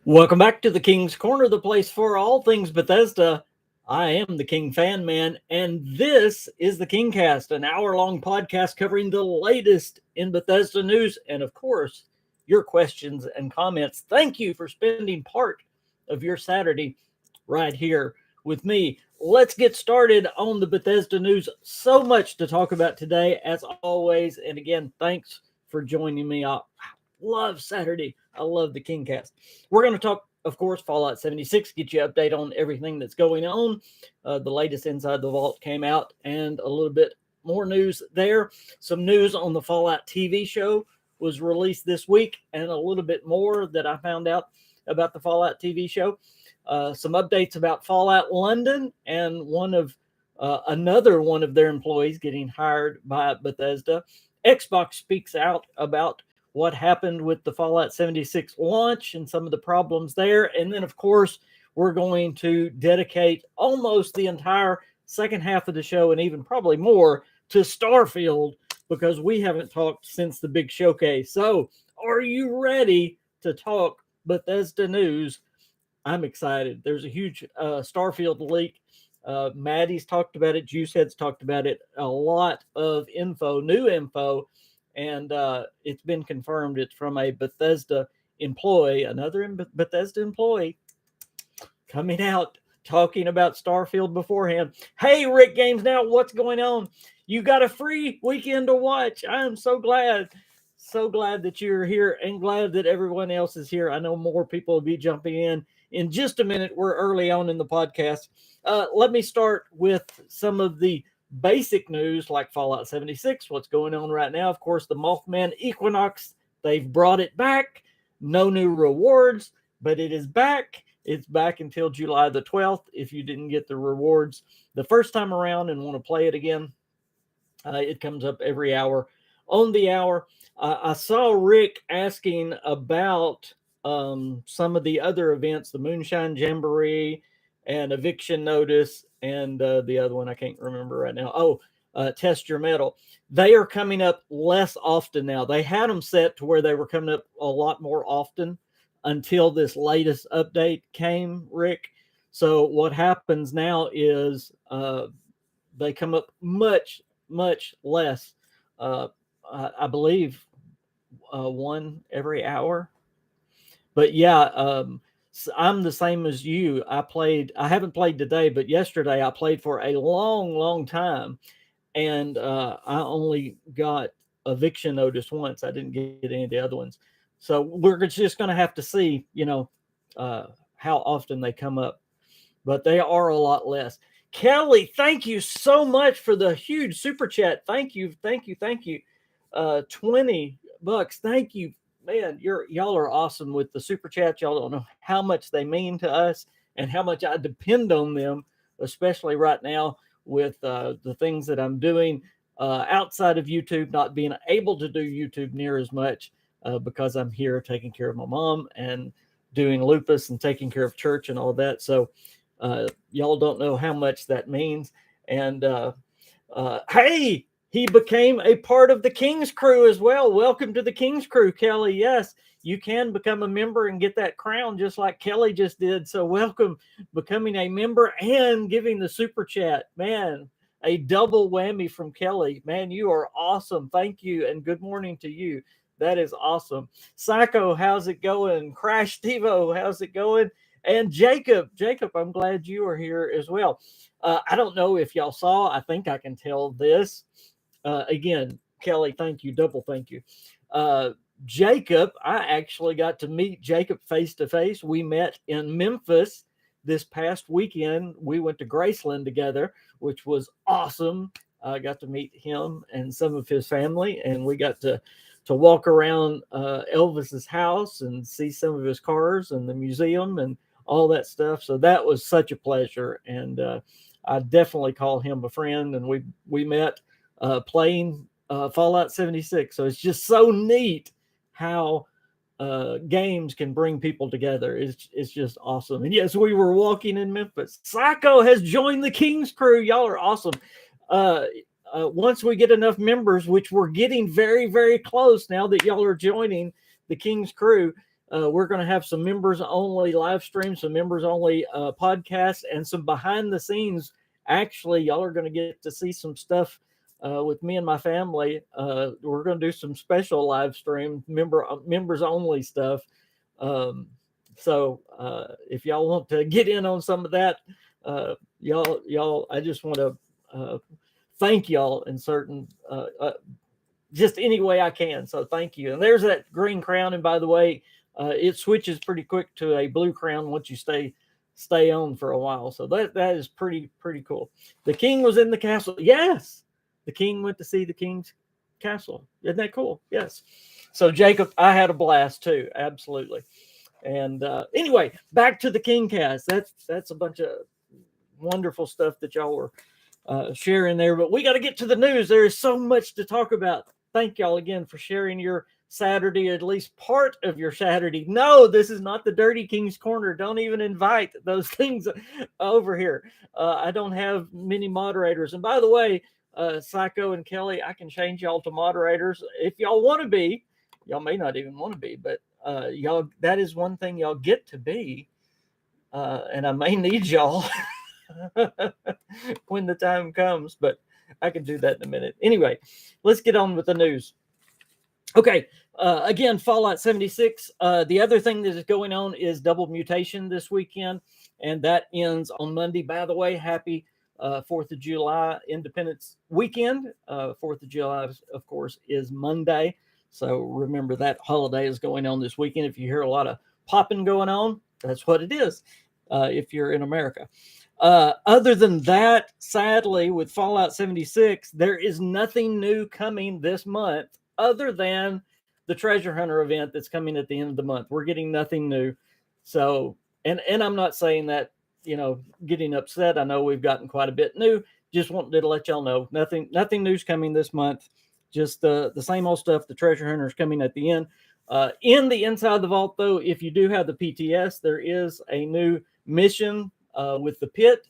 Welcome back to the King's Corner, the place for all things Bethesda. I am the KingFanMan, and this is the KingCast, an hour-long podcast covering the latest in Bethesda news and, of course, your questions and comments. Thank you for spending part of your Saturday right here with me. Let's get started on the Bethesda news. So much to talk about today, as always. And again, thanks for joining me. I love Saturday. I love the KingCast. We're going to talk, of course, Fallout 76, get you an update on everything that's going on. The latest Inside the Vault came out and a little bit more news there. Some news on the Fallout TV show was released this week, and a little bit more that I found out about the Fallout TV show. Some updates about Fallout London and another one of their employees getting hired by Bethesda. Xbox speaks out about what happened with the Fallout 76 launch and some of the problems there. And then, of course, we're going to dedicate almost the entire second half of the show, and even probably more, to Starfield, because we haven't talked since the big showcase. So are you ready to talk Bethesda news? I'm excited. There's a huge Starfield leak. Maddie's talked about it. Juicehead's talked about it. A lot of info, new info. And it's been confirmed it's from a Bethesda employee, another Bethesda employee coming out talking about Starfield beforehand. Hey, Rick Games Now, what's going on? You got a free weekend to watch. I am so glad that you're here and glad that everyone else is here. I know more people will be jumping in just a minute. We're early on in the podcast. Let me start with some of the basic news like Fallout 76, what's going on right now. Of course, the Mothman Equinox, they've brought it back. No new rewards, but it is back. It's back until July the 12th. If you didn't get the rewards the first time around and want to play it again, it comes up every hour on the hour. I saw Rick asking about some of the other events, the Moonshine Jamboree and Eviction Notice, and the other one I can't remember right now. Test Your Metal. They are coming up less often now. They had them set to where they were coming up a lot more often until this latest update came, Rick. So what happens now is they come up much, much less. I believe one every hour. But yeah, I'm the same as you. I haven't played today, but yesterday I played for a long, long time. And I only got Eviction Notice once. I didn't get any of the other ones. So we're just going to have to see, how often they come up. But they are a lot less. Kelly, thank you so much for the huge super chat. Thank you. $20. Thank you. Man, y'all are awesome with the super chats. Y'all don't know how much they mean to us and how much I depend on them, especially right now with the things that I'm doing outside of YouTube, not being able to do YouTube near as much because I'm here taking care of my mom and doing lupus and taking care of church and all that. So y'all don't know how much that means. And hey, he became a part of the King's Crew as well. Welcome to the King's Crew, Kelly. Yes, you can become a member and get that crown just like Kelly just did. So welcome, becoming a member and giving the super chat. Man, a double whammy from Kelly. Man, you are awesome. Thank you, and good morning to you. That is awesome. Psycho, how's it going? Crash Devo, how's it going? And Jacob, I'm glad you are here as well. I don't know if y'all saw. I think I can tell this. Again, Kelly, thank you. Double thank you. Jacob, I actually got to meet Jacob face to face. We met in Memphis this past weekend. We went to Graceland together, which was awesome. I got to meet him and some of his family, and we got to walk around Elvis's house and see some of his cars and the museum and all that stuff. So that was such a pleasure, and I definitely call him a friend. And we met playing Fallout 76. So it's just so neat how games can bring people together. It's just awesome. And yes, we were walking in Memphis. Psycho has joined the King's Crew. Y'all are awesome. Once we get enough members, which we're getting very, very close now that y'all are joining the King's Crew, we're going to have some members only live streams, some members only podcasts, and some behind the scenes. Actually, y'all are going to get to see some stuff with me and my family. We're going to do some special live stream members only stuff. So if y'all want to get in on some of that, y'all, I just want to thank y'all in certain just any way I can. So thank you. And there's that green crown. And by the way, it switches pretty quick to a blue crown once you stay on for a while. So that is pretty cool. The king was in the castle. Yes, the king went to see the king's castle. Isn't that cool? Yes. So Jacob, I had a blast too. Absolutely. And anyway, back to the KingCast. That's a bunch of wonderful stuff that y'all were sharing there. But we got to get to the news. There is so much to talk about. Thank y'all again for sharing your Saturday, at least part of your Saturday. No, this is not the Dirty King's Corner. Don't even invite those things over here. I don't have many moderators. And by the way, Psycho and Kelly, I can change y'all to moderators if y'all want to be. Y'all may not even want to be, but y'all, that is one thing y'all get to be. And I may need y'all when the time comes, but I can do that in a minute. Anyway, let's get on with the news. Okay, again, Fallout 76. The other thing that is going on is Double Mutation this weekend, and that ends on Monday. By the way, happy 4th of July Independence Weekend. 4th of July, of course, is Monday. So remember that holiday is going on this weekend. If you hear a lot of popping going on, that's what it is if you're in America. Other than that, sadly, with Fallout 76, there is nothing new coming this month other than the Treasure Hunter event that's coming at the end of the month. We're getting nothing new. So, and I'm not saying that, getting upset. I know we've gotten quite a bit new. Just wanted to let y'all know nothing new's coming this month. Just the same old stuff. The Treasure Hunter is coming at the end. In the Inside the Vault, though, if you do have the PTS, there is a new mission with the pit.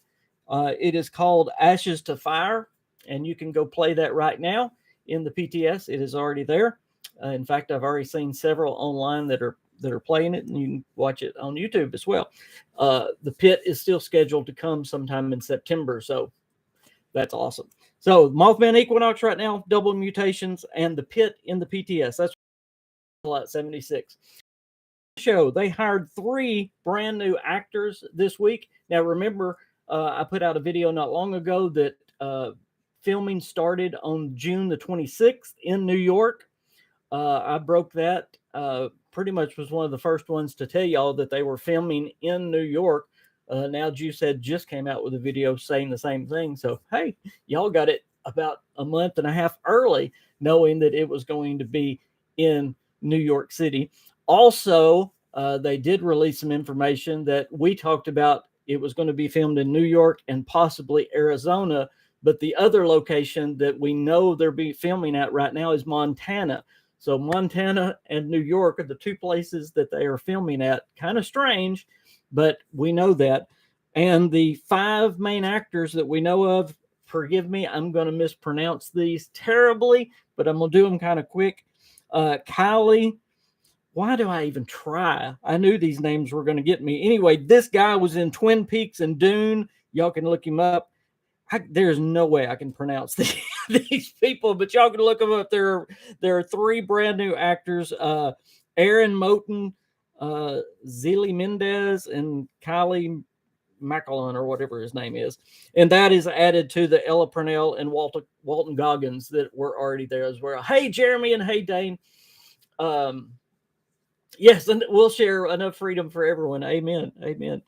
It is called Ashes to Fire, and you can go play that right now in the PTS. It is already there. In fact, I've already seen several online that are playing it, and you can watch it on YouTube as well. The pit is still scheduled to come sometime in September, so that's awesome. So Mothman Equinox right now, Double Mutations, and the pit in the PTS. That's Fallout 76. Show, they hired 3 brand new actors this week. Now remember, I put out a video not long ago that filming started on June the 26th in New York. I broke that. Pretty much was one of the first ones to tell y'all that they were filming in New York. Now Juice had just came out with a video saying the same thing. So, hey, y'all got it about a month and a half early, knowing that it was going to be in New York City. Also, they did release some information that we talked about. It was going to be filmed in New York and possibly Arizona, but the other location that we know they're be filming at right now is Montana. So Montana and New York are the 2 places that they are filming at. Kind of strange, but we know that. And the 5 main actors that we know of, forgive me, I'm going to mispronounce these terribly, but I'm going to do them kind of quick. Kylie, why do I even try? I knew these names were going to get me. Anyway, this guy was in Twin Peaks and Dune. Y'all can look him up. There's no way I can pronounce these people, but y'all can look them up. There are 3 brand new actors, Aaron Moten, Zelie Mendez, and Kylie Macallan, or whatever his name is. And that is added to the Ella Purnell and Walton Goggins that were already there as well. Hey, Jeremy, and hey, Dane. Yes, and we'll share enough freedom for everyone. Amen. Amen.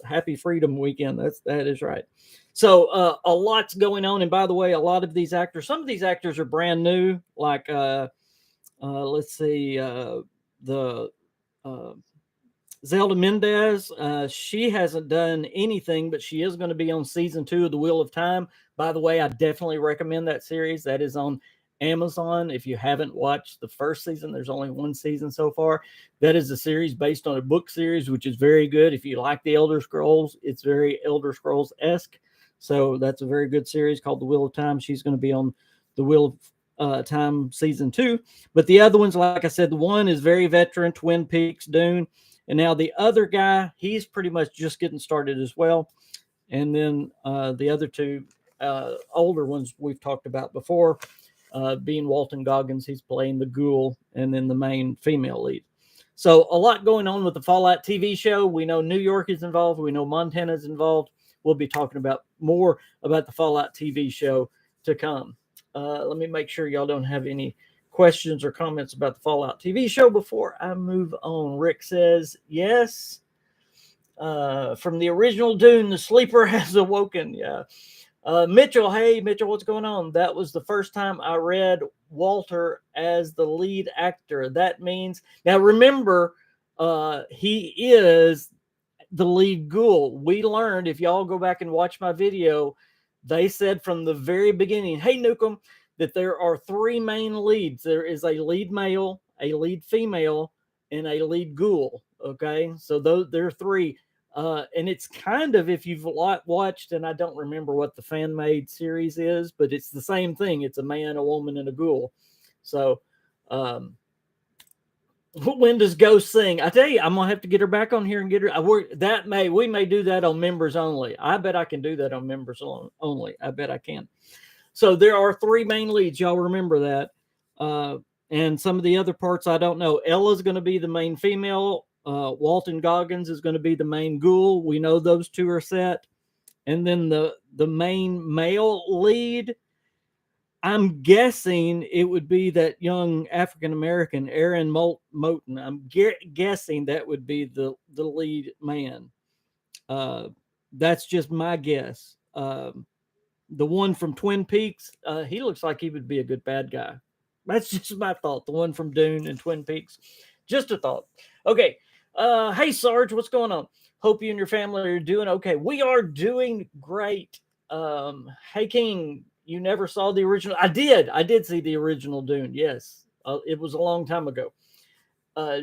Happy Freedom Weekend. That is right. So a lot's going on. And by the way, a lot of these actors, some of these actors are brand new. Like let's see, the Zelda Mendez. She hasn't done anything, but she is going to be on season 2 of The Wheel of Time. By the way, I definitely recommend that series. That is on Amazon. If you haven't watched the first season, there's only 1 season so far. That is a series based on a book series, which is very good. If you like the Elder Scrolls, it's very Elder Scrolls-esque. So that's a very good series called The Wheel of Time. She's going to be on The Wheel time season 2. But the other ones, like I said, the one is very veteran, Twin Peaks, Dune. And now the other guy, he's pretty much just getting started as well. And then the other two older ones we've talked about before, being Walton Goggins, he's playing the ghoul, and then the main female lead. So a lot going on with the Fallout TV show. We know New York is involved. We know Montana is involved. We'll be talking about more about the Fallout TV show to come. Let me make sure y'all don't have any questions or comments about the Fallout TV show before I move on. Rick says, yes. From the original Dune, the sleeper has awoken. Yeah. Mitchell, hey, Mitchell, what's going on? That was the first time I read Walter as the lead actor. That means, now remember, he is the lead ghoul. We learned, if y'all go back and watch my video, they said from the very beginning, hey, Nukem, that there are 3 main leads. There is a lead male, a lead female, and a lead ghoul. Okay, so there are 3. And it's kind of, if you've watched, and I don't remember what the fan-made series is, but it's the same thing. It's a man, a woman, and a ghoul. So, when does Ghost sing? I tell you, I'm gonna have to get her back on here and get her. We may do that on members only. I bet I can do that on members only. I bet I can. So there are 3 main leads. Y'all remember that. And some of the other parts I don't know. Ella's going to be the main female. Walton Goggins is going to be the main ghoul. We know those 2 are set. And then the main male lead, I'm guessing it would be that young African-American, Aaron Moten. I'm guessing that would be the lead man. That's just my guess. The one from Twin Peaks, he looks like he would be a good bad guy. That's just my thought. The one from Dune and Twin Peaks. Just a thought. Okay. Hey, Sarge, what's going on? Hope you and your family are doing okay. We are doing great. Hey, King, you never saw the original? I did see the original Dune. Yes. It was a long time ago.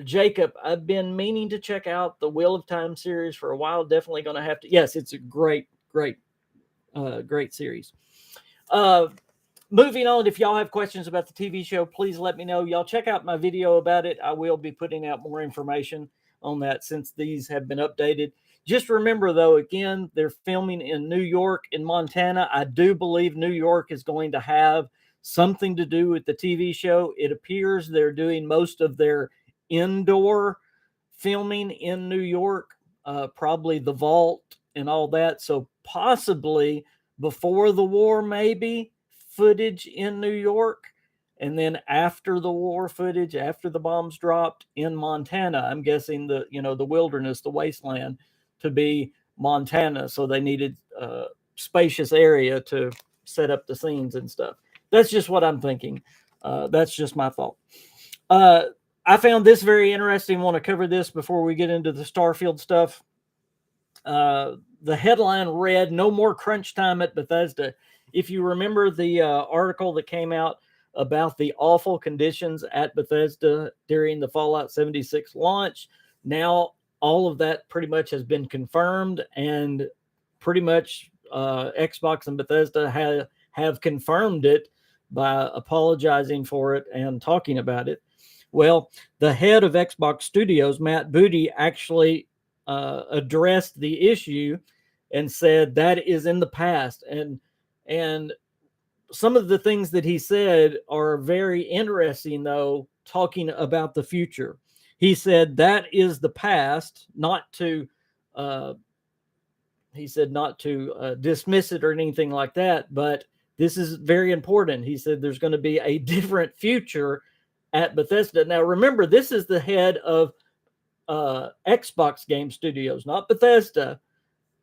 Jacob, I've been meaning to check out the Wheel of Time series for a while. Definitely going to have to. Yes, it's a great series. Moving on, if y'all have questions about the TV show, please let me know. Y'all check out my video about it. I will be putting out more information on that since these have been updated. Just remember, though, again, they're filming in New York and Montana. I do believe New York is going to have something to do with the TV show. It appears they're doing most of their indoor filming in New York, probably the vault and all that. So possibly before the war, maybe footage in New York, and then after the war footage, after the bombs dropped in Montana. I'm guessing the wilderness, the wasteland, to be Montana. So they needed a spacious area to set up the scenes and stuff. That's just what I'm thinking. That's just my thought. I found this very interesting. Want to cover this before we get into the Starfield stuff. The headline read, "No more crunch time at Bethesda." If you remember the article that came out about the awful conditions at Bethesda during the Fallout 76 launch, now all of that pretty much has been confirmed, and pretty much Xbox and Bethesda have confirmed it by apologizing for it and talking about it. Well, the head of Xbox Studios, Matt Booty, actually addressed the issue and said that is in the past. And some of the things that he said are very interesting, though, talking about the future. He said that is the past, not to dismiss it or anything like that, but this is very important. He said there's going to be a different future at Bethesda. Now, remember, this is the head of Xbox Game Studios, not Bethesda.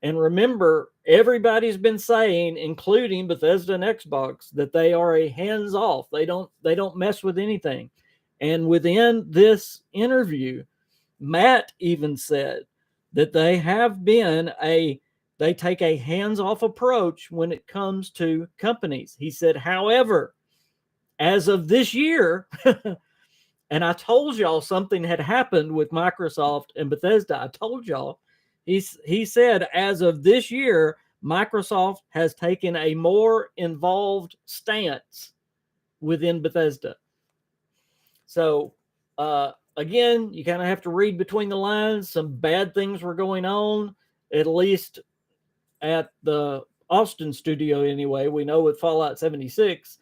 And remember, everybody's been saying, including Bethesda and Xbox, that they are a hands-off. They don't mess with anything. And within this interview, Matt even said that they take a hands-off approach when it comes to companies. He said, however, as of this year, and I told y'all something had happened with Microsoft and Bethesda. I told y'all. He said, as of this year, Microsoft has taken a more involved stance within Bethesda. So, again, you kind of have to read between the lines. Some bad things were going on, at least at the Austin studio anyway. We know with Fallout 76,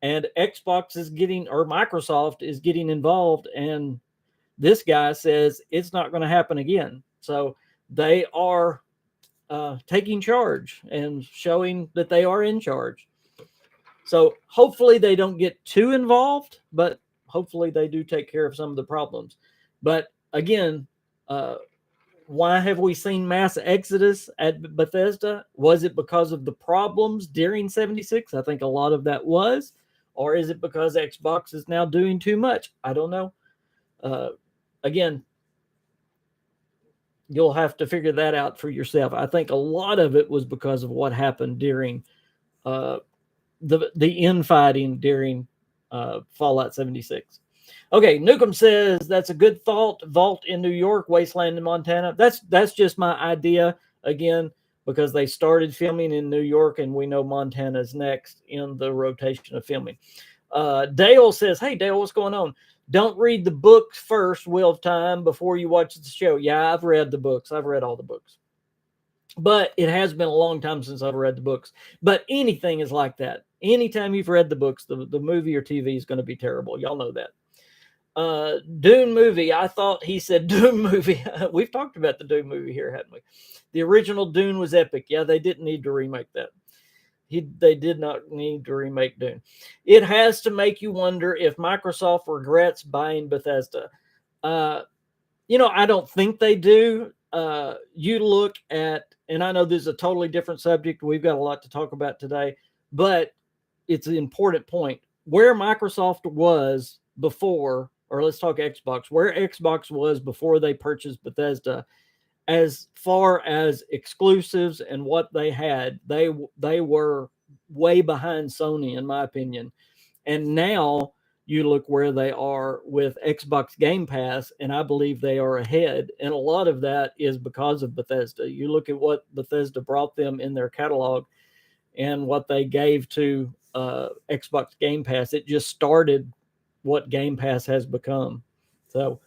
and Xbox is getting, or Microsoft is getting involved, and this guy says it's not going to happen again. So they are taking charge and showing that they are in charge. So hopefully they don't get too involved, but hopefully they do take care of some of the problems. But again, why have we seen mass exodus at Bethesda? Was it because of the problems during 76? I think a lot of that was. Or is it because Xbox is now doing too much? I don't know. Again, you'll have to figure that out for yourself. I think a lot of it was because of what happened during the infighting during Fallout 76. Okay, Nukem says that's a good thought. Vault in New York, Wasteland in Montana. That's just my idea again, because they started filming in New York, and we know Montana's next in the rotation of filming. Dale says, "Hey Dale, what's going on? Don't read the books first, Wheel of Time, before you watch the show." Yeah, I've read the books. I've read all the books. But it has been a long time since I've read the books. But anything is like that. Anytime you've read the books, the movie or TV is going to be terrible. Y'all know that. Dune movie. I thought he said Dune movie. We've talked about the Dune movie here, haven't we? The original Dune was epic. Yeah, they didn't need to remake that. They did not need to remake Dune. It has to make you wonder if Microsoft regrets buying Bethesda. I don't think they do. You look at, and I know this is a totally different subject. We've got a lot to talk about today, but it's an important point. Where Microsoft was before, or let's talk Xbox, where Xbox was before they purchased Bethesda, as far as exclusives and what they had, they were way behind Sony, in my opinion. And now you look where they are with Xbox Game Pass, and I believe they are ahead. And a lot of that is because of Bethesda. You look at what Bethesda brought them in their catalog and what they gave to Xbox Game Pass. It just started what Game Pass has become. So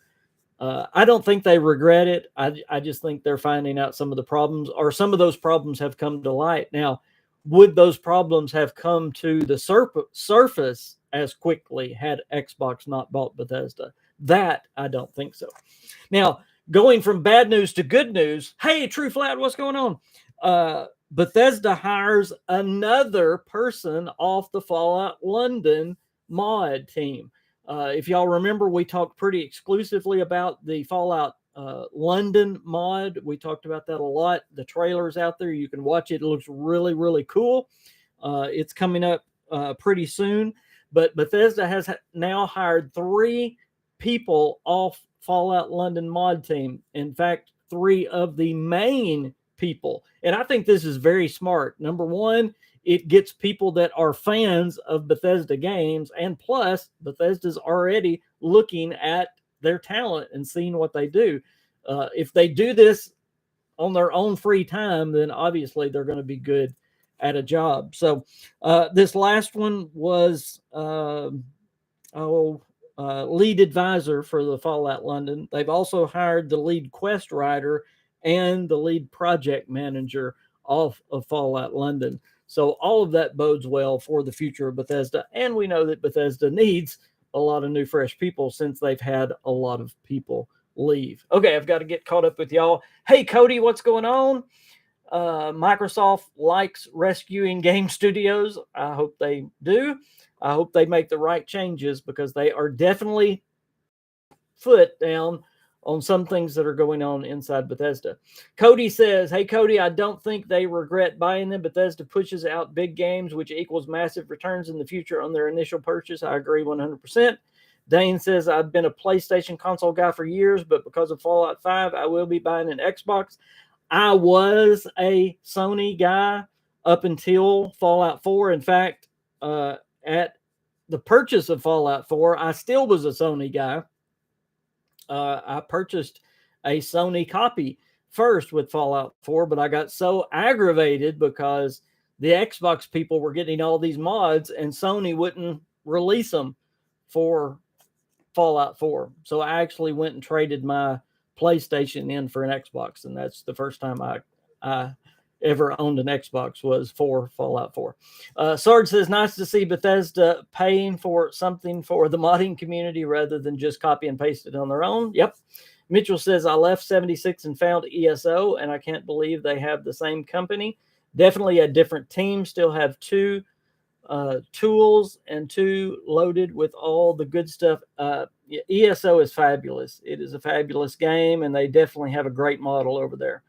I don't think they regret it. I just think they're finding out some of the problems, or some of those problems have come to light. Now, would those problems have come to the surface as quickly had Xbox not bought Bethesda? That I don't think so. Now, going from bad news to good news. Hey, True Flat, what's going on? Bethesda hires another person off the Fallout London mod team. If y'all remember, we talked pretty exclusively about the Fallout London mod. We talked about that a lot. The trailer's out there. You can watch it. It looks really, really cool. It's coming up pretty soon. But Bethesda has now hired 3 people off Fallout London mod team. In fact, 3 of the main people. And I think this is very smart. Number one, it gets people that are fans of Bethesda games, and plus Bethesda's already looking at their talent and seeing what they do. If they do this on their own free time, then obviously they're going to be good at a job. So this last one was lead advisor for the Fallout London. They've also hired the lead quest writer and the lead project manager off of Fallout London. So all of that bodes well for the future of Bethesda. And we know that Bethesda needs a lot of new, fresh people since they've had a lot of people leave. Okay, I've got to get caught up with y'all. Hey, Cody, what's going on? Microsoft likes rescuing game studios. I hope they do. I hope they make the right changes, because they are definitely foot down on some things that are going on inside Bethesda. Cody says, hey, Cody, I don't think they regret buying them. Bethesda pushes out big games, which equals massive returns in the future on their initial purchase. I agree 100%. Dane says, I've been a PlayStation console guy for years, but because of Fallout 5, I will be buying an Xbox. I was a Sony guy up until Fallout 4. In fact, at the purchase of Fallout 4, I still was a Sony guy. I purchased a Sony copy first with Fallout 4, but I got so aggravated because the Xbox people were getting all these mods and Sony wouldn't release them for Fallout 4. So I actually went and traded my PlayStation in for an Xbox, and that's the first time I ever owned an Xbox was for Fallout 4. Sarge says, nice to see Bethesda paying for something for the modding community rather than just copy and paste it on their own. Yep. Mitchell says, I left 76 and found ESO, and I can't believe they have the same company. Definitely a different team, still have two tools and two loaded with all the good stuff. ESO is fabulous. It is a fabulous game, and they definitely have a great model over there.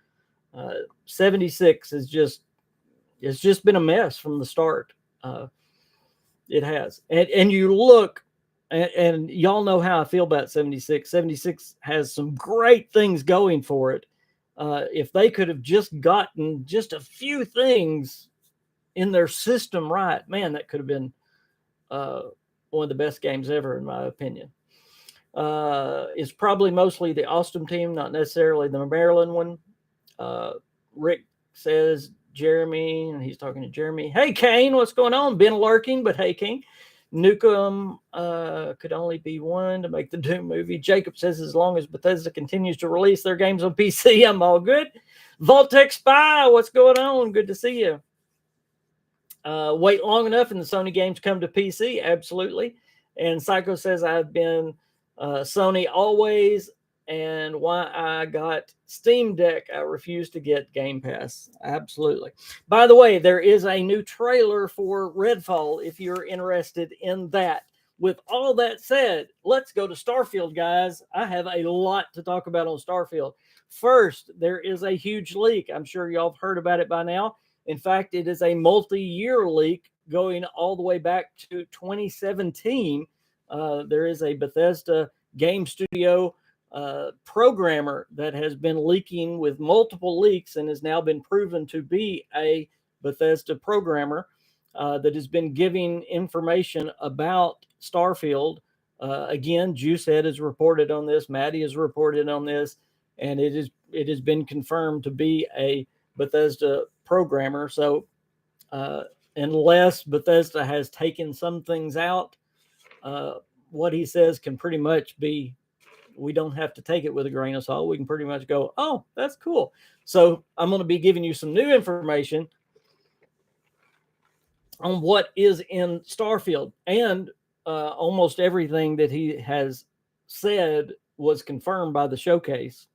76 is it's just been a mess from the start. It has. And you look, and y'all know how I feel about 76. 76 has some great things going for it. If they could have just gotten just a few things in their system right, man, that could have been one of the best games ever, in my opinion. It's probably mostly the Austin team, not necessarily the Maryland one. Rick says, Jeremy, and he's talking to Jeremy. Hey, Kane, what's going on? Been lurking, but hey, King. Nukem could only be one to make the Doom movie. Jacob says, as long as Bethesda continues to release their games on PC, I'm all good. Voltec Spy, what's going on? Good to see you. Wait long enough and the Sony games come to PC? Absolutely. And Psycho says, I've been Sony always, and why I got Steam Deck, I refuse to get Game Pass. Absolutely. By the way, there is a new trailer for Redfall if you're interested in that. With all that said, let's go to Starfield, guys. I have a lot to talk about on Starfield. First, there is a huge leak. I'm sure y'all have heard about it by now. In fact, it is a multi-year leak going all the way back to 2017. There is a Bethesda game studio programmer that has been leaking with multiple leaks and has now been proven to be a Bethesda programmer that has been giving information about Starfield. Again, Juicehead has reported on this. Maddie has reported on this, and it has been confirmed to be a Bethesda programmer. So unless Bethesda has taken some things out, what he says can pretty much be, we don't have to take it with a grain of salt. We can pretty much go, oh, that's cool. So I'm going to be giving you some new information on what is in Starfield, and almost everything that he has said was confirmed by the showcase,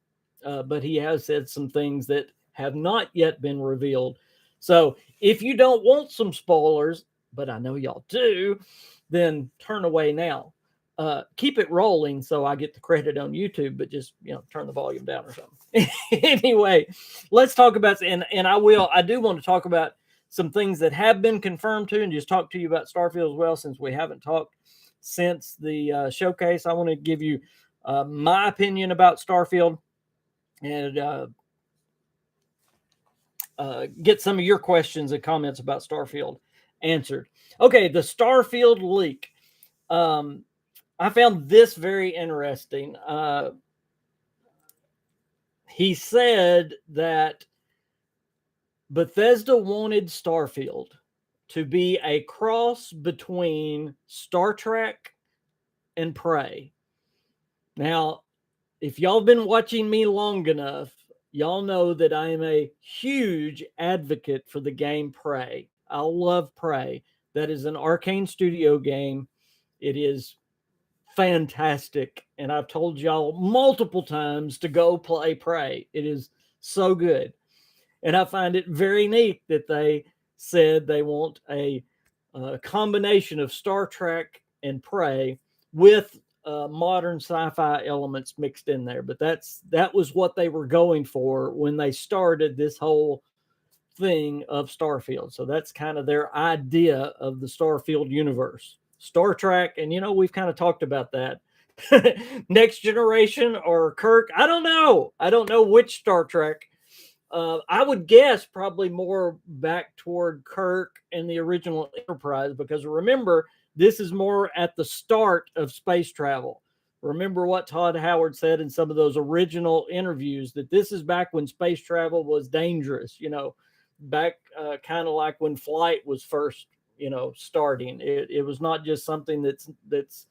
but he has said some things that have not yet been revealed. So if you don't want some spoilers, but I know y'all do, then turn away now. Keep it rolling so I get the credit on YouTube, but just, turn the volume down or something. Anyway, let's talk about, and I do want to talk about some things that have been confirmed too, and just talk to you about Starfield as well, since we haven't talked since the showcase. I want to give you my opinion about Starfield and get some of your questions and comments about Starfield answered. Okay, the Starfield leak. I found this very interesting. He said that Bethesda wanted Starfield to be a cross between Star Trek and Prey. Now, if y'all have been watching me long enough, y'all know that I am a huge advocate for the game Prey. I love Prey. That is an Arcane Studio game. It is fantastic, and I've told y'all multiple times to go play Prey. It is so good, and I find it very neat that they said they want a combination of Star Trek and Prey with modern sci-fi elements mixed in there. But that was what they were going for when they started this whole thing of Starfield. So that's kind of their idea of the Starfield universe. Star Trek, and we've kind of talked about that. Next Generation or Kirk, I don't know which Star Trek. I would guess probably more back toward Kirk and the original Enterprise, because remember, this is more at the start of space travel. Remember what Todd Howard said in some of those original interviews, that this is back when space travel was dangerous, back kind of like when flight was first starting. It was not just something that's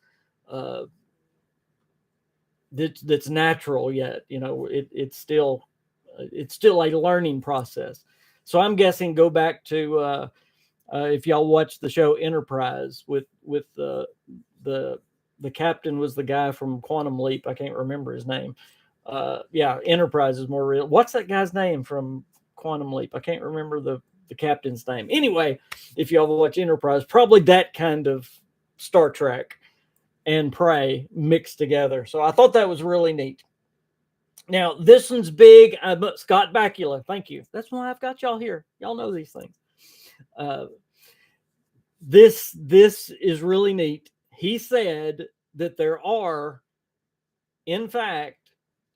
natural yet. It's still a learning process. So I'm guessing go back to if y'all watch the show Enterprise with the captain was the guy from Quantum Leap. I can't remember his name. Yeah, Enterprise is more real. What's that guy's name from Quantum Leap? I can't remember the captain's name. Anyway, if y'all watch Enterprise, probably that kind of Star Trek and Prey mixed together. So I thought that was really neat. Now, this one's big. Scott Bakula, thank you. That's why I've got y'all here. Y'all know these things. This is really neat. He said that there are, in fact,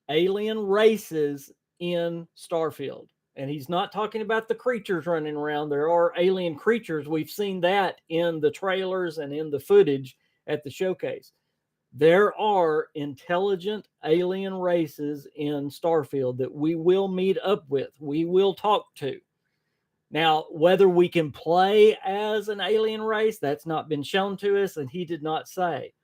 alien races in Starfield. And he's not talking about the creatures running around. There are alien creatures. We've seen that in the trailers and in the footage at the showcase. There are intelligent alien races in Starfield that we will meet up with. We will talk to. Now, whether we can play as an alien race, that's not been shown to us, and he did not say.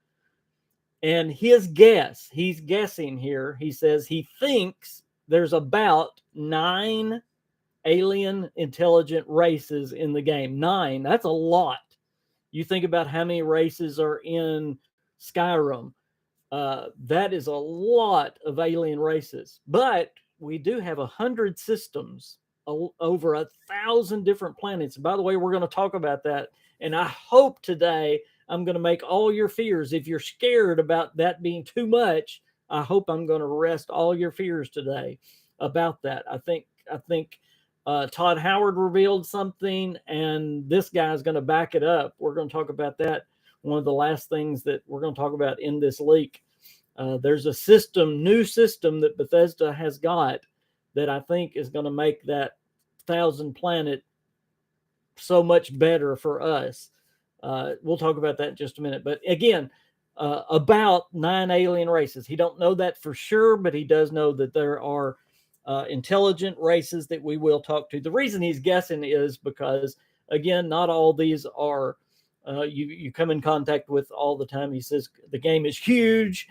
And he's guessing here, he says he thinks there's about 9 alien intelligent races in the game. 9, that's a lot. You think about how many races are in Skyrim. That is a lot of alien races. But we do have 100 systems, over 1,000 different planets. By the way, we're going to talk about that. And I hope today I'm going to make all your fears. If you're scared about that being too much, I hope I'm going to rest all your fears today about that. I think Todd Howard revealed something, and this guy is going to back it up. We're going to talk about that. One of the last things that we're going to talk about in this leak. There's a new system that Bethesda has got that I think is going to make that 1,000 planet so much better for us. We'll talk about that in just a minute. But again, about 9 alien races. He don't know that for sure, but he does know that there are intelligent races that we will talk to. The reason he's guessing is because, again, not all these are you come in contact with all the time. He says the game is huge,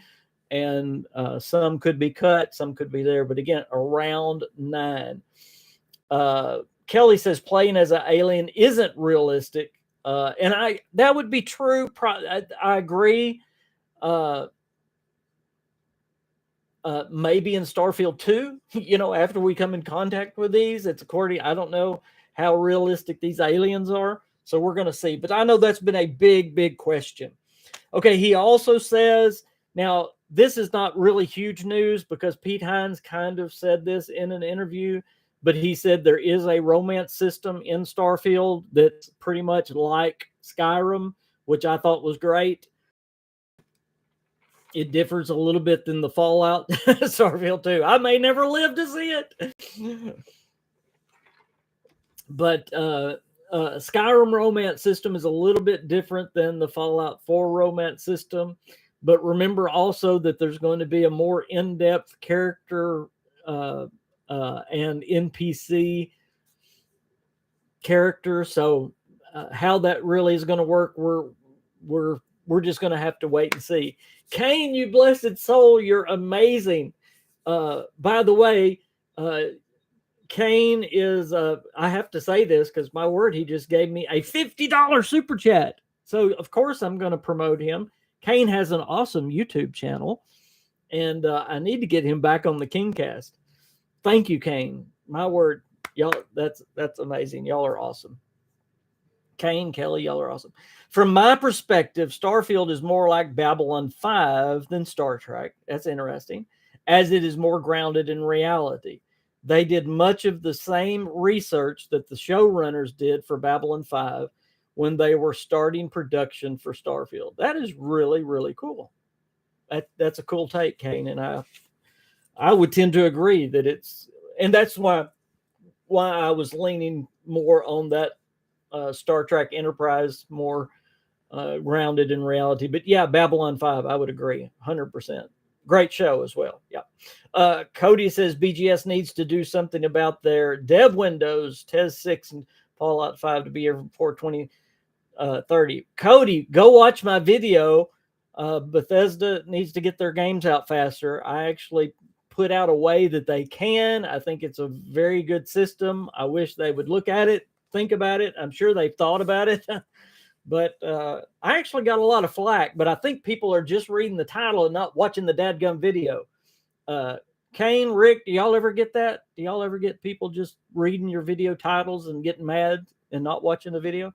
and some could be cut, some could be there. But again, around 9. Kelly says playing as an alien isn't realistic. And that would be true. I agree. Maybe in Starfield 2, after we come in contact with these, it's according, I don't know how realistic these aliens are. So we're going to see. But I know that's been a big, big question. Okay, he also says, now, this is not really huge news because Pete Hines kind of said this in an interview, but he said there is a romance system in Starfield that's pretty much like Skyrim, which I thought was great. It differs a little bit than the Fallout Starfield 2. I may never live to see it. But Skyrim romance system is a little bit different than the Fallout 4 romance system. But remember also that there's going to be a more in-depth character and NPC character. So how that really is going to work, we're just going to have to wait and see. Kane, you blessed soul, you're amazing. By the way, Kane is, I have to say this because my word, he just gave me a $50 super chat. So, of course, I'm going to promote him. Kane has an awesome YouTube channel, and I need to get him back on the KingCast. Thank you, Kane. My word, y'all, that's amazing. Y'all are awesome. Kane, Kelly, y'all are awesome. From my perspective, Starfield is more like Babylon 5 than Star Trek. That's interesting, as it is more grounded in reality. They did much of the same research that the showrunners did for Babylon 5 when they were starting production for Starfield. That is really, really cool. That's a cool take, Kane, and I would tend to agree that it's, and that's why I was leaning more on that Star Trek Enterprise, more grounded in reality. But yeah, Babylon 5, I would agree 100%. Great show as well. Yeah. Cody says BGS needs to do something about their dev windows, TES 6 and Fallout 5 to be here before 20. 30. Cody, go watch my video. Bethesda needs to get their games out faster. I actually put out a way that they can. I think it's a very good system. I wish they would look at it, think about it. I'm sure they've thought about it. But I actually got a lot of flack, but I think people are just reading the title and not watching the dadgum video. Kane, Rick, do y'all ever get that? Do y'all ever get people just reading your video titles and getting mad and not watching the video?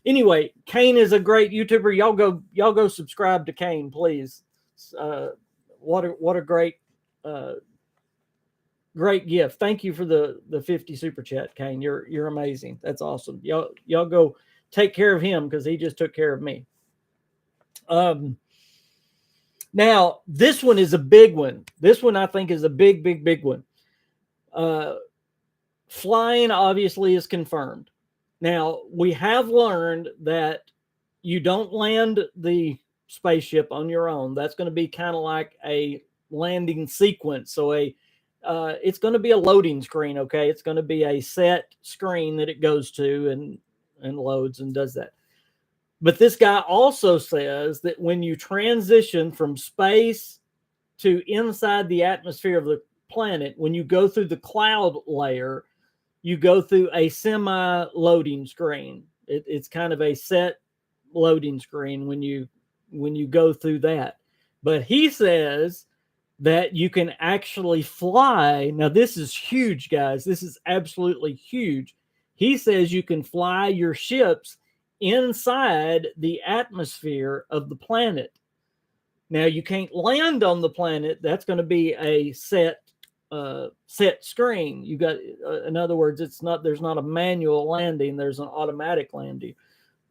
Anyway, Kane is a great YouTuber. Y'all go subscribe to Kane, please. What a great great gift. Thank you for the 50 super chat, Kane. You're amazing. That's awesome. Y'all go take care of him because he just took care of me. Now this one is a big one. This one I think is a big one. Flying obviously is confirmed. Now, we have learned that you don't land the spaceship on your own. That's going to be kind of like a landing sequence. So it's going to be a loading screen, okay? It's going to be a set screen that it goes to and loads and does that. But this guy also says that when you transition from space to inside the atmosphere of the planet, when you go through the cloud layer, you go through a semi-loading screen. It's kind of a set loading screen when you go through that. But he says that you can actually fly. Now, this is huge, guys. This is absolutely huge. He says you can fly your ships inside the atmosphere of the planet. Now, you can't land on the planet. That's going to be a set screen. You got, in other words, there's not a manual landing, there's an automatic landing,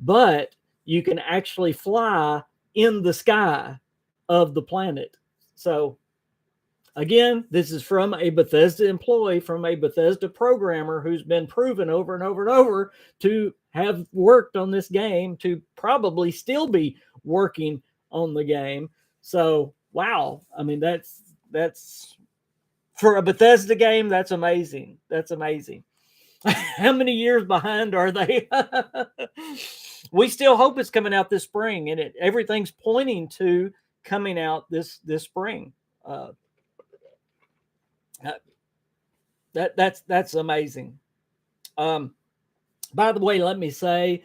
but you can actually fly in the sky of the planet. So again, this is from a Bethesda employee, from a Bethesda programmer who's been proven over and over and over to have worked on this game, to probably still be working on the game. So wow, I mean, that's for a Bethesda game, that's amazing. That's amazing. How many years behind are they? We still hope it's coming out this spring, and everything's pointing to coming out this spring. That's amazing. By the way, let me say,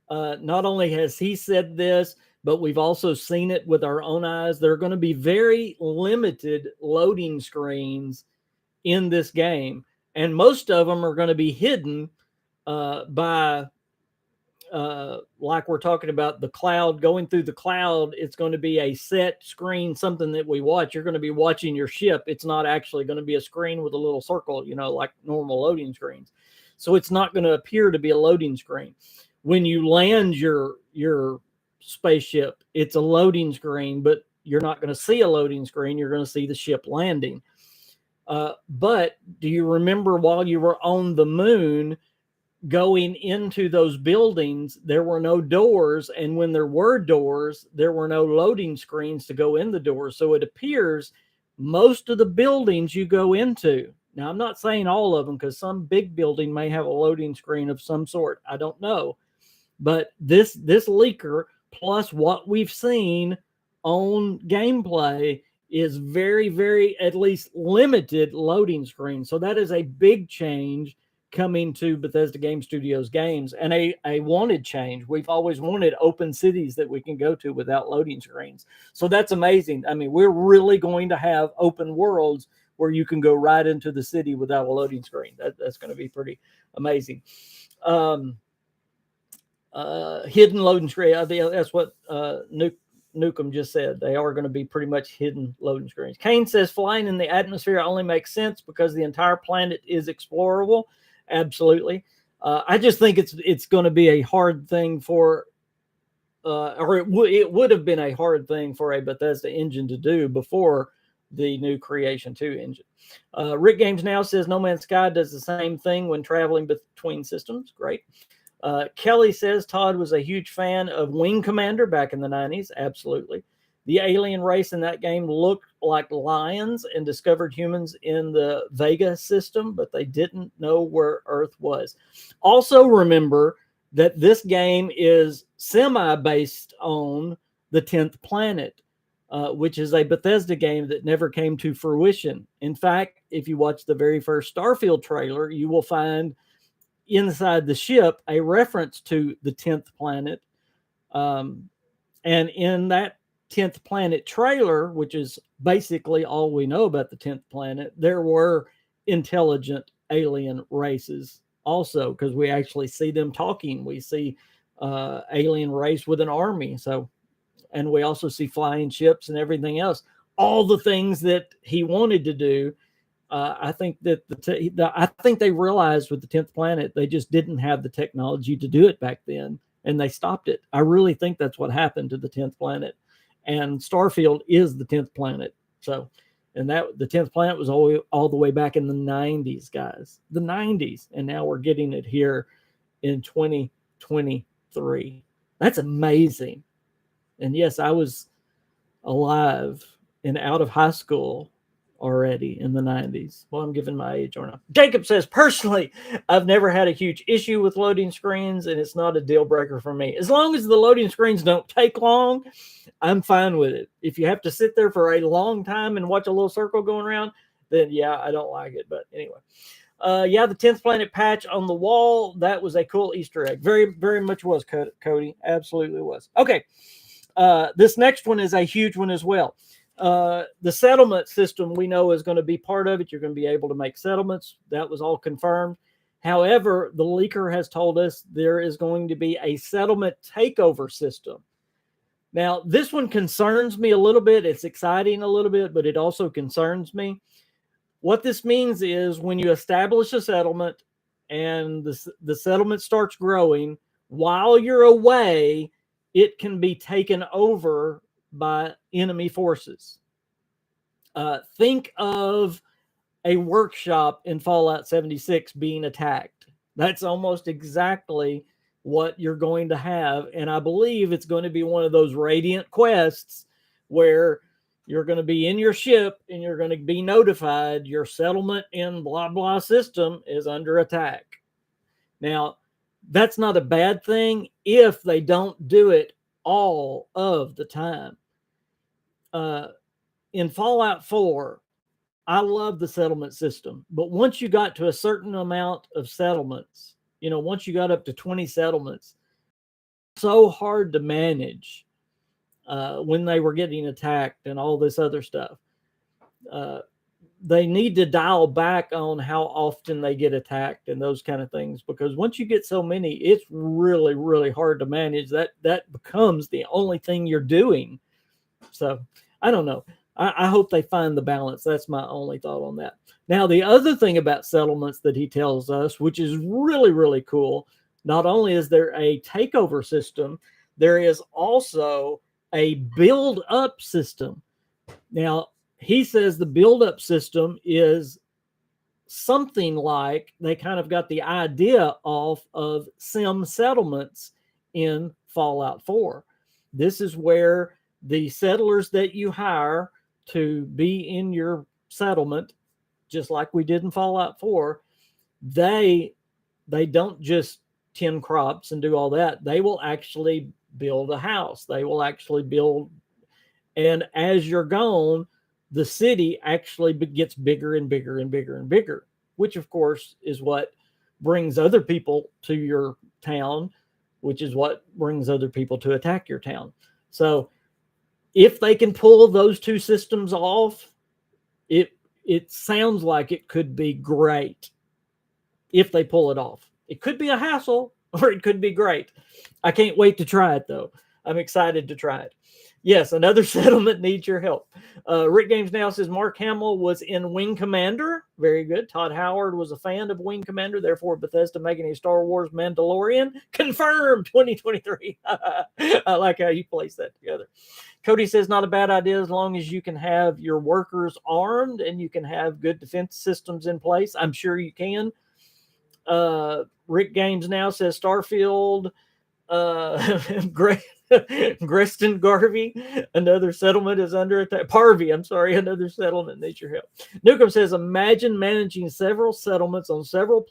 not only has he said this, but we've also seen it with our own eyes. There are going to be very limited loading screens in this game, and most of them are going to be hidden by, like we're talking about, the cloud. Going through the cloud, it's going to be a set screen, something that we watch. You're going to be watching your ship. It's not actually going to be a screen with a little circle, like normal loading screens. So it's not going to appear to be a loading screen. When you land your spaceship, it's a loading screen, but you're not going to see a loading screen. You're going to see the ship landing. But do you remember while you were on the moon, going into those buildings, there were no doors, and when there were doors, there were no loading screens to go in the doors. So it appears most of the buildings you go into, now I'm not saying all of them, because some big building may have a loading screen of some sort, I don't know, but this leaker plus what we've seen on gameplay is very, very, at least limited loading screen. So that is a big change coming to Bethesda Game Studios games, and a wanted change. We've always wanted open cities that we can go to without loading screens. So that's amazing. I mean, we're really going to have open worlds where you can go right into the city without a loading screen. That's going to be pretty amazing. Hidden loading screen. That's what Nukem just said. They are going to be pretty much hidden loading screens. Kane says flying in the atmosphere only makes sense because the entire planet is explorable. Absolutely. I just think it's going to be a hard thing for, or it would have been a hard thing for a Bethesda engine to do before the new Creation 2 engine. Rick Games Now says No Man's Sky does the same thing when traveling between systems. Great. Kelly says Todd was a huge fan of Wing Commander back in the 90s. Absolutely. The alien race in that game looked like lions and discovered humans in the Vega system, but they didn't know where Earth was. Also remember that this game is semi-based on the 10th Planet, which is a Bethesda game that never came to fruition. In fact, if you watch the very first Starfield trailer, you will find inside the ship a reference to the 10th Planet. And in that 10th Planet trailer, which is basically all we know about the 10th Planet, there were intelligent alien races also, because we actually see them talking. We see alien race with an army. So, and we also see flying ships and everything else. All the things that he wanted to do. I think that I think they realized with the 10th Planet, they just didn't have the technology to do it back then, and they stopped it. I really think that's what happened to the 10th Planet, and Starfield is the 10th Planet. So, and that the 10th Planet was all the way back in the 90s, guys, the 90s, and now we're getting it here in 2023. That's amazing. And yes, I was alive and out of high school already in the 90s. Well, I'm giving my age, aren't I? Jacob says, personally, I've never had a huge issue with loading screens, and it's not a deal breaker for me. As long as the loading screens don't take long, I'm fine with it. If you have to sit there for a long time and watch a little circle going around, then yeah, I don't like it. But anyway, yeah, the 10th Planet patch on the wall, that was a cool Easter egg. Very, very much was, Cody. Absolutely was. Okay, this next one is a huge one as well. The settlement system we know is going to be part of it. You're going to be able to make settlements. That was all confirmed. However, the leaker has told us there is going to be a settlement takeover system. Now, this one concerns me a little bit. It's exciting a little bit, but it also concerns me. What this means is when you establish a settlement and the settlement starts growing, while you're away, it can be taken over by enemy forces. Think of a workshop in Fallout 76 being attacked. That's almost exactly what you're going to have. And I believe it's going to be one of those Radiant quests where you're going to be in your ship and you're going to be notified your settlement in blah, blah system is under attack. Now, that's not a bad thing if they don't do it all of the time. In Fallout 4, I love the settlement system, but once you got to a certain amount of settlements, once you got up to 20 settlements, so hard to manage when they were getting attacked and all this other stuff. They need to dial back on how often they get attacked and those kind of things, because once you get so many, it's really, really hard to manage. That becomes the only thing you're doing. So I don't know. I hope they find the balance. That's my only thought on that. Now, the other thing about settlements that he tells us, which is really, really cool, not only is there a takeover system, there is also a build-up system. Now, he says the build-up system is something like they kind of got the idea of sim settlements in Fallout 4. This is where the settlers that you hire to be in your settlement, just like we did in Fallout 4, they don't just tend crops and do all that. They will actually build a house. They will actually build, and as you're gone, the city actually gets bigger and bigger and bigger and bigger, which of course is what brings other people to your town, which is what brings other people to attack your town. So if they can pull those two systems off, it sounds like it could be great if they pull it off. It could be a hassle or it could be great. I can't wait to try it, though. I'm excited to try it. Yes, another settlement needs your help. Rick Games Now says Mark Hamill was in Wing Commander. Very good. Todd Howard was a fan of Wing Commander. Therefore, Bethesda making a Star Wars Mandalorian. Confirmed 2023. I like how you place that together. Cody says not a bad idea as long as you can have your workers armed and you can have good defense systems in place. I'm sure you can. Rick Games Now says Starfield. Greston Garvey, another settlement is under attack. Parvey, I'm sorry, another settlement needs your help. Newcomb says, imagine managing several settlements on several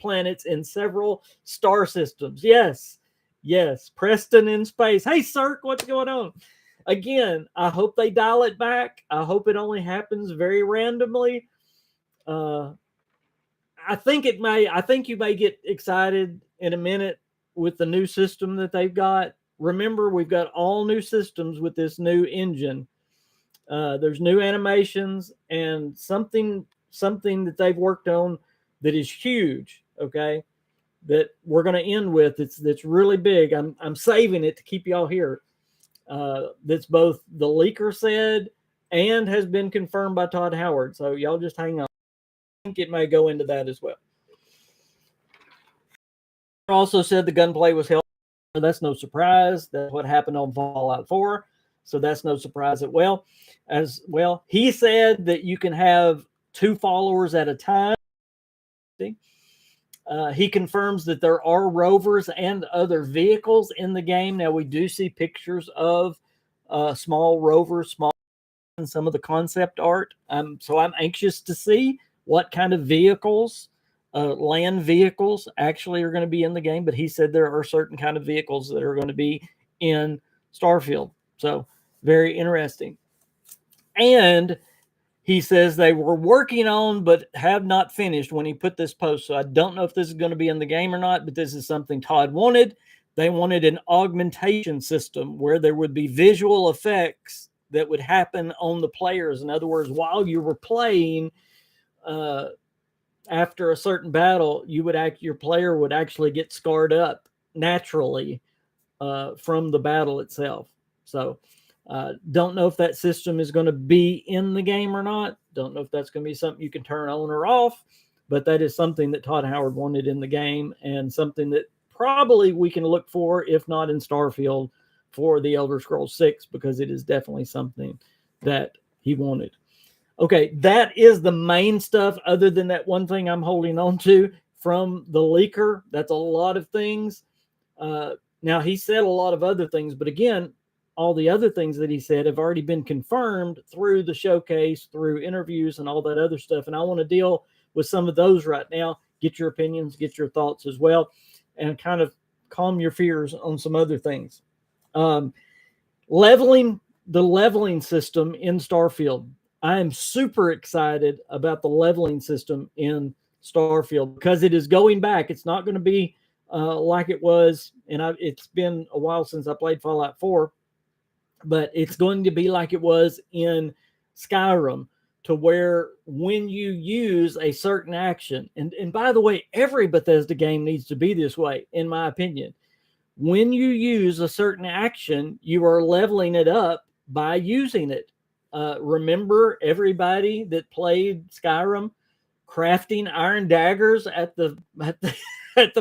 planets in several star systems. Yes, Preston in space. Hey, Cirque, what's going on? Again, I hope they dial it back. I hope it only happens very randomly. I think it may. I think you may get excited in a minute with the new system that they've got. Remember, we've got all new systems with this new engine. There's new animations and something that they've worked on that is huge. Okay, that we're going to end with. That's really big. I'm saving it to keep y'all here. That's both the leaker said and has been confirmed by Todd Howard. So y'all just hang on. I think it may go into that as well. Also said the gunplay was held. That's no surprise. That's what happened on Fallout 4. So that's no surprise as well. He said that you can have 2 followers at a time. He confirms that there are rovers and other vehicles in the game. Now, we do see pictures of small rovers, and some of the concept art. So I'm anxious to see what kind of vehicles, land vehicles, actually are going to be in the game. But he said there are certain kind of vehicles that are going to be in Starfield. So very interesting. And he says they were working on but have not finished when he put this post. So I don't know if this is going to be in the game or not, but this is something Todd wanted. They wanted an augmentation system where there would be visual effects that would happen on the players. In other words, while you were playing, after a certain battle, your player would actually get scarred up naturally from the battle itself. So don't know if that system is going to be in the game or not. Don't know if that's going to be something you can turn on or off, but that is something that Todd Howard wanted in the game and something that probably we can look for, if not in Starfield, for the Elder Scrolls 6, because it is definitely something that he wanted. Okay, that is the main stuff, other than that one thing I'm holding on to from the leaker. That's a lot of things. Now, he said a lot of other things, but again, all the other things that he said have already been confirmed through the showcase, through interviews, and all that other stuff. And I want to deal with some of those right now, get your opinions, get your thoughts as well, and kind of calm your fears on some other things. The leveling system in Starfield. I am super excited about the leveling system in Starfield because it is going back. It's not going to be like it was, and it's been a while since I played Fallout 4, but it's going to be like it was in Skyrim, to where when you use a certain action, and by the way, every Bethesda game needs to be this way, in my opinion. When you use a certain action, you are leveling it up by using it. Remember everybody that played Skyrim crafting iron daggers at the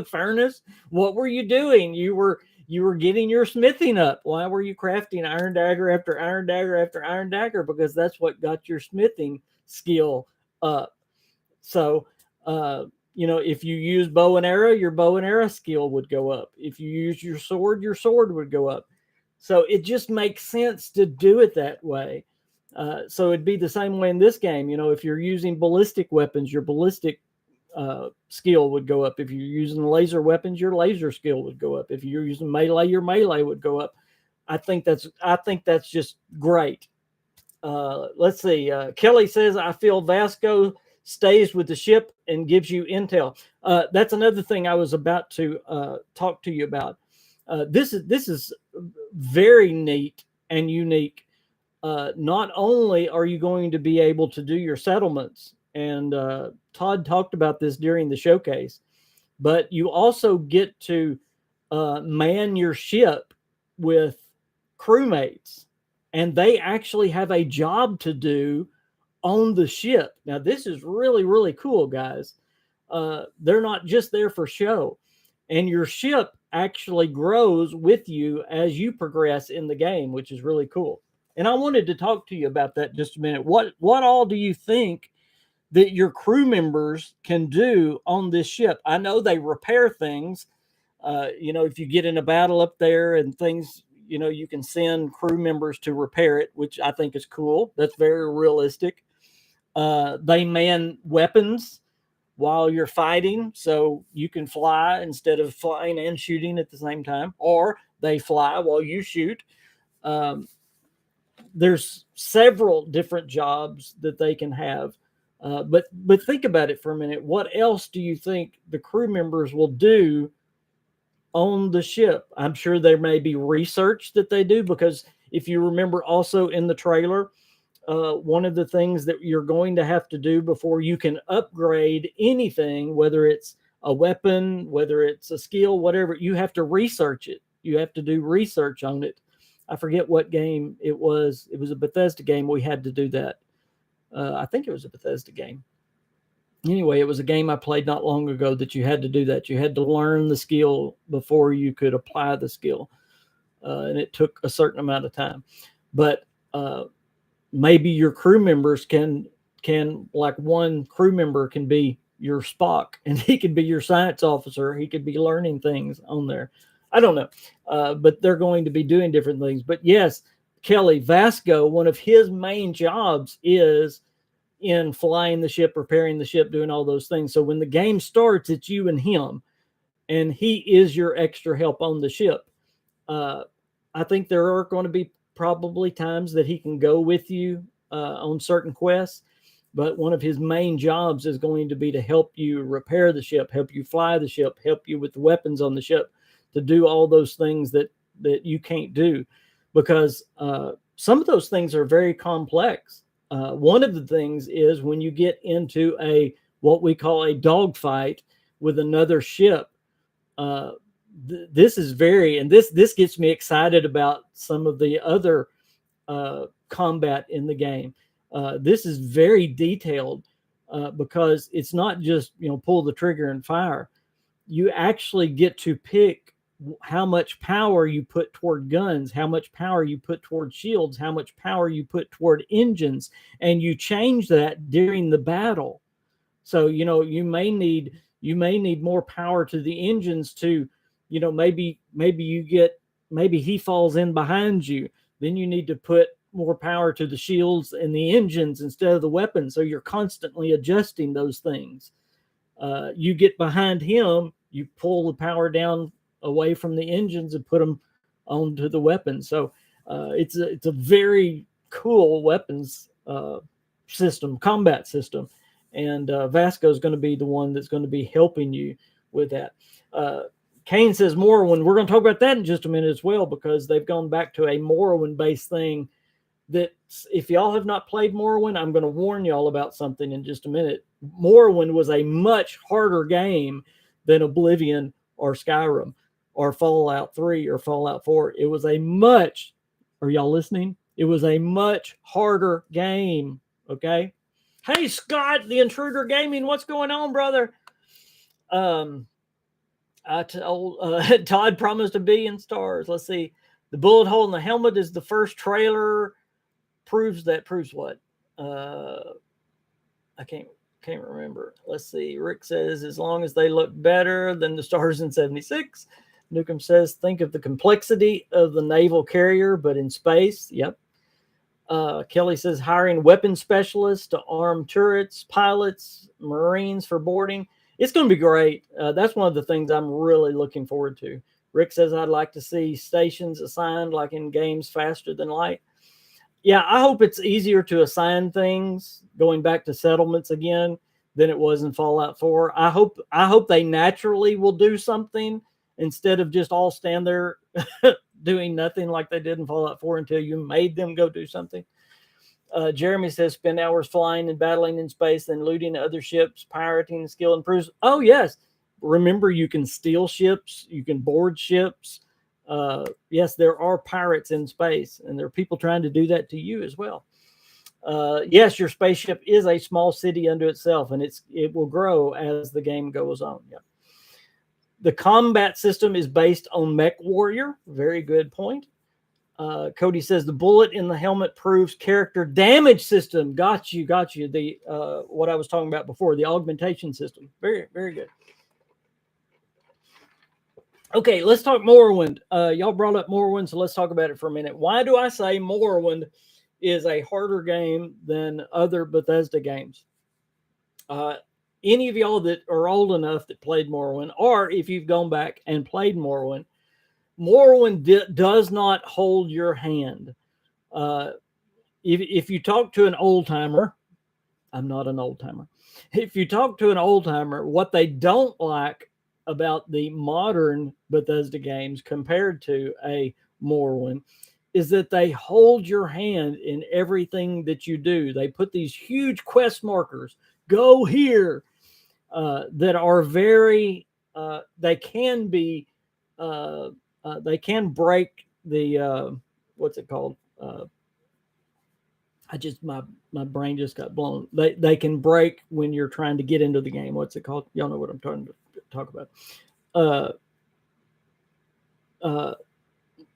furnace? What were you doing? You were getting your smithing up. Why were you crafting iron dagger after iron dagger after iron dagger? Because that's what got your smithing skill up. So, if you use bow and arrow, your bow and arrow skill would go up. If you use your sword would go up. So it just makes sense to do it that way. So it'd be the same way in this game. If you're using ballistic weapons, your ballistic skill would go up. If you're using laser weapons, your laser skill would go up. If you're using melee, your melee would go up. I think that's just great. Let's see. Kelly says, I feel Vasco stays with the ship and gives you intel. That's another thing I was about to talk to you about. This is very neat and unique. Not only are you going to be able to do your settlements, and Todd talked about this during the showcase, but you also get to man your ship with crewmates, and they actually have a job to do on the ship. Now, this is really, really cool, guys. They're not just there for show, and your ship actually grows with you as you progress in the game, which is really cool. And I wanted to talk to you about that just a minute. What all do you think that your crew members can do on this ship? I know they repair things. If you get in a battle up there and things, you can send crew members to repair it, which I think is cool. That's very realistic. They man weapons. while you're fighting, so you can fly instead of flying and shooting at the same time, or they fly while you shoot. Um, there's several different jobs that they can have. But think about it for a minute. What else do you think the crew members will do on the ship? I'm sure there may be research that they do, because if you remember also in the trailer, one of the things that you're going to have to do before you can upgrade anything, whether it's a weapon, whether it's a skill, whatever, you have to research it. You have to do research on it. I forget what game it was. It was a Bethesda game. We had to do that. I think it was a Bethesda game. Anyway, it was a game I played not long ago that you had to do that. You had to learn the skill before you could apply the skill. And it took a certain amount of time. But maybe your crew members can like one crew member can be your Spock, and he could be your science officer. He could be learning things on there. I don't know. But they're going to be doing different things. But yes, Kelly, Vasco, one of his main jobs is in flying the ship, repairing the ship, doing all those things. So when the game starts, it's you and him, and he is your extra help on the ship. I think there are going to be probably times that he can go with you on certain quests, but one of his main jobs is going to be to help you repair the ship, help you fly the ship, help you with the weapons on the ship, to do all those things that you can't do, because some of those things are very complex. One of the things is when you get into what we call a dogfight with another ship. This is this gets me excited about some of the other combat in the game. This is very detailed because it's not just pull the trigger and fire. You actually get to pick how much power you put toward guns, how much power you put toward shields, how much power you put toward engines, and you change that during the battle. So you may need more power to the engines to, maybe he falls in behind you. Then you need to put more power to the shields and the engines instead of the weapons. So you're constantly adjusting those things. You get behind him, you pull the power down away from the engines and put them onto the weapons. So it's a very cool weapons system, combat system. And Vasco is going to be the one that's going to be helping you with that. Kane says Morrowind. We're going to talk about that in just a minute as well, because they've gone back to a Morrowind-based thing that, if y'all have not played Morrowind, I'm going to warn y'all about something in just a minute. Morrowind was a much harder game than Oblivion or Skyrim or Fallout 3 or Fallout 4. It was a much, are y'all listening? It was a much harder game, okay? Hey, Scott, the Intruder Gaming, what's going on, brother? I told Todd promised $1 billion stars. Let's see. The bullet hole in the helmet is the first trailer. Proves what? I can't remember. Let's see. Rick says, as long as they look better than the stars in 76. Newcomb says, think of the complexity of the naval carrier, but in space. Yep. Kelly says, hiring weapons specialists to arm turrets, pilots, Marines for boarding. It's going to be great. That's one of the things I'm really looking forward to. Rick says, I'd like to see stations assigned like in games faster than light. Yeah, I hope it's easier to assign things, going back to settlements again, than it was in Fallout 4. I hope they naturally will do something instead of just all stand there doing nothing like they did in Fallout 4 until you made them go do something. Jeremy says, spend hours flying and battling in space, then looting other ships, pirating skill improves. Oh, yes. Remember, you can steal ships. You can board ships. Yes, there are pirates in space, and there are people trying to do that to you as well. Yes, your spaceship is a small city unto itself, and it will grow as the game goes on. Yeah. The combat system is based on Mech Warrior. Very good point. Cody says the bullet in the helmet proves character damage system. Got you. The what I was talking about before, the augmentation system. Very, very good. Okay, let's talk Morrowind. Y'all brought up Morrowind, so let's talk about it for a minute. Why do I say Morrowind is a harder game than other Bethesda games? any of y'all that are old enough that played Morrowind, or if you've gone back and played Morrowind, Morrowind does not hold your hand. If you talk to an old timer, I'm not an old timer. If you talk to an old timer, what they don't like about the modern Bethesda games compared to a Morrowind is that they hold your hand in everything that you do. They put these huge quest markers, go here, that are very, they can be, they can break the, what's it called? My brain just got blown. They can break when you're trying to get into the game. What's it called? Y'all know what I'm trying to talk about.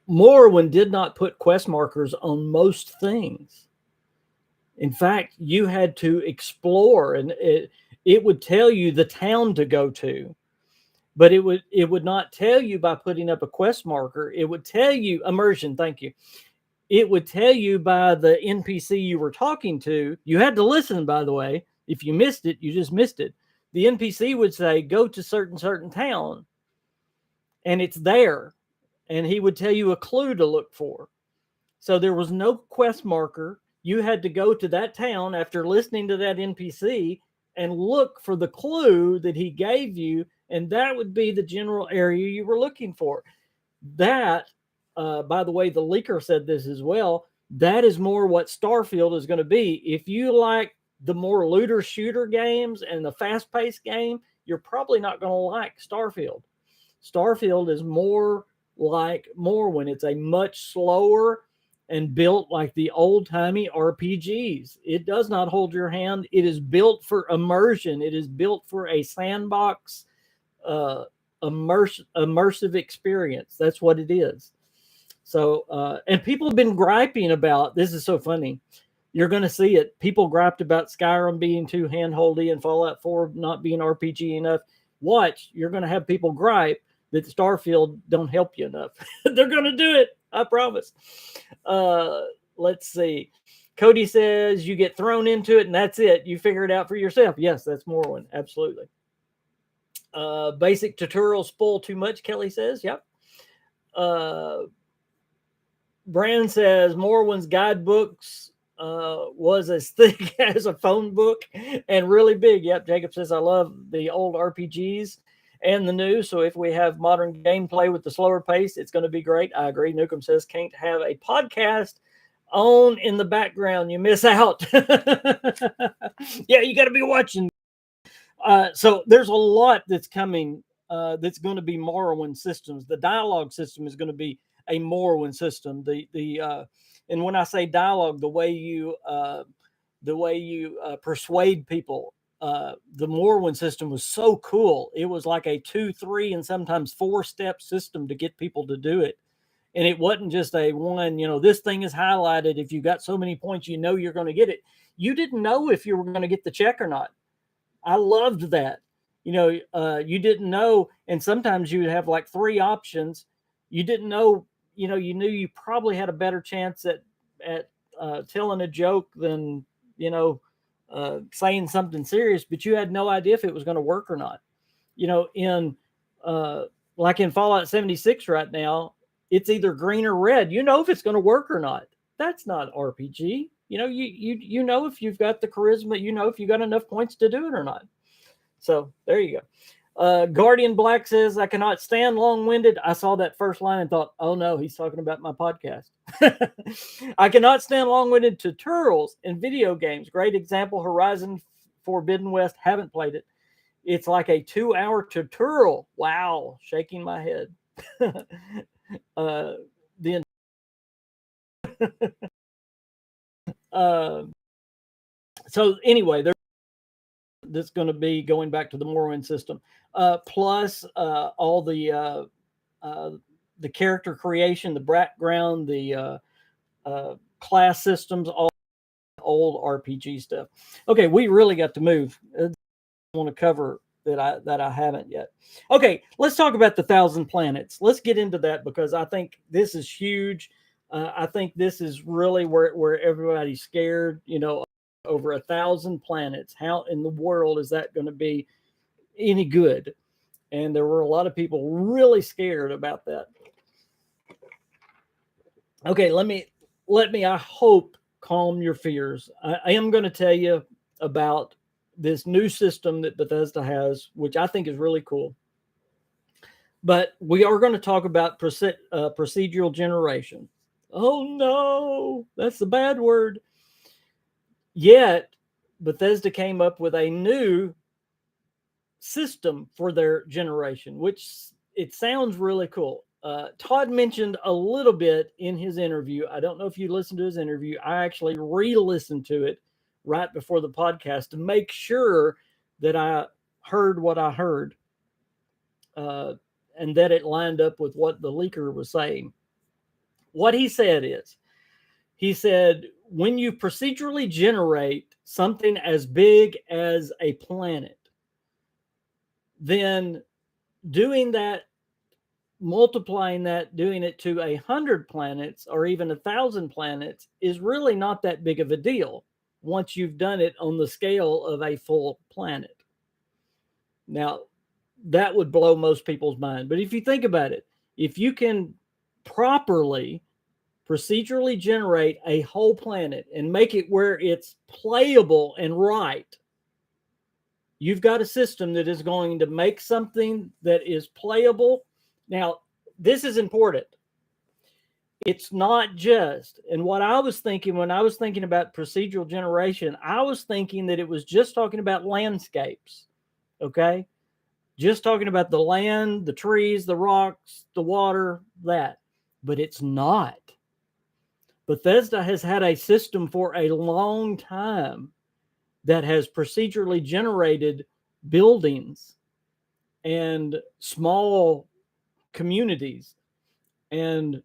Morrowind did not put quest markers on most things. In fact, you had to explore, and it would tell you the town to go to, but it would not tell you by putting up a quest marker. It would tell you immersion. Thank you. It would tell you by the NPC you were talking to. You had to listen, by the way. If you missed it, you just missed it. The NPC would say, go to certain town, and it's there. And he would tell you a clue to look for. So there was no quest marker. You had to go to that town after listening to that NPC and look for the clue that he gave you, and that would be the general area you were looking for. That, by the way, the leaker said this as well, that is more what Starfield is going to be. If you like the more looter shooter games and the fast-paced game, you're probably not going to like Starfield. Starfield is more like Morrowind. It's a much slower and built like the old-timey RPGs. It does not hold your hand. It is built for immersion. It is built for a sandbox, immersive experience. That's what it is. So, and people have been griping about, this is so funny. You're going to see it. People griped about Skyrim being too handholdy and Fallout 4 not being RPG enough. Watch, you're going to have people gripe that Starfield don't help you enough. They're going to do it. I promise. Let's see. Cody says you get thrown into it and that's it. You figure it out for yourself. Yes, that's Morrowind. Absolutely. Basic tutorials spoil too much, Kelly says. Yep. Brand says Morrowind's guidebooks was as thick as a phone book and really big. Yep. Jacob says I love the old RPGs and the new. So if we have modern gameplay with the slower pace, it's going to be great. I agree. Nukem says can't have a podcast on in the background. You miss out. Yeah, you got to be watching. So there's a lot that's coming that's going to be Morrowind systems. The dialogue system is going to be a Morrowind system. And when I say dialogue, the way you persuade people. The Morrowind system was so cool. It was like a 2, 3, and sometimes 4-step system to get people to do it. And it wasn't just a one, this thing is highlighted. If you got so many points, you're going to get it. You didn't know if you were going to get the check or not. I loved that. You didn't know. And sometimes you would have like 3 options. You didn't know, you knew you probably had a better chance at telling a joke than, saying something serious, but you had no idea if it was going to work or not. Like in Fallout 76 right now, it's either green or red. If it's going to work or not. That's not RPG. You know if you've got the charisma, if you got enough points to do it or not. So there you go. Guardian Black says, I cannot stand long-winded. I saw that first line and thought, oh no, he's talking about my podcast. I cannot stand long-winded tutorials in video games. Great example, Horizon Forbidden West. Haven't played it. It's like a 2-hour tutorial. Wow. Shaking my head. So anyway, that's going to be going back to the Morrowind system, plus all the character creation, the background, the class systems, all old RPG stuff. Okay, we really got to move. I want to cover that I haven't yet. Okay, let's talk about the 1,000 planets. Let's get into that because I think this is huge. I think this is really where everybody's scared. over 1,000 planets. How in the world is that going to be any good? And there were a lot of people really scared about that. Okay, let me, I hope, calm your fears. I am going to tell you about this new system that Bethesda has, which I think is really cool. But we are going to talk about procedural generation. Oh no, that's the bad word. Yet, Bethesda came up with a new system for their generation, which it sounds really cool. Todd mentioned a little bit in his interview. I don't know if you listened to his interview. I actually re-listened to it right before the podcast to make sure that I heard what I heard, and that it lined up with what the leaker was saying. What he said is, he said, when you procedurally generate something as big as a planet, then doing that, multiplying that, doing it to 100 planets or even 1,000 planets is really not that big of a deal once you've done it on the scale of a full planet. Now, that would blow most people's mind. But if you think about it, if you can properly procedurally generate a whole planet and make it where it's playable and right, you've got a system that is going to make something that is playable. Now, this is important. It's not just, and what I was thinking when I was thinking about procedural generation, I was thinking that it was just talking about landscapes, okay? Just talking about the land, the trees, the rocks, the water, that. But it's not. Bethesda has had a system for a long time that has procedurally generated buildings and small communities. And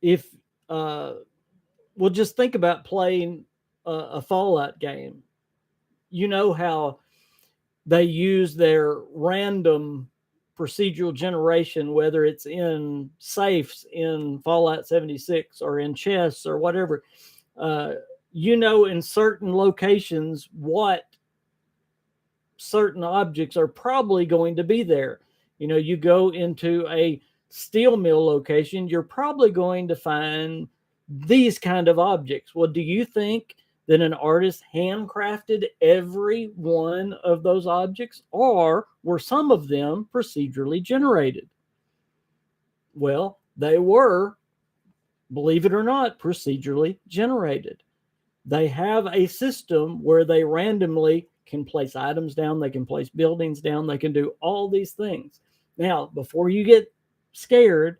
if we'll just think about playing a Fallout game, you know how they use their random procedural generation, whether it's in safes in Fallout 76 or in chests or whatever. In certain locations what certain objects are probably going to be there. You go into a steel mill location, you're probably going to find these kind of objects. Well, do you think that an artist handcrafted every one of those objects, or were some of them procedurally generated? Well, they were, believe it or not, procedurally generated. They have a system where they randomly can place items down, they can place buildings down, they can do all these things. Now, before you get scared,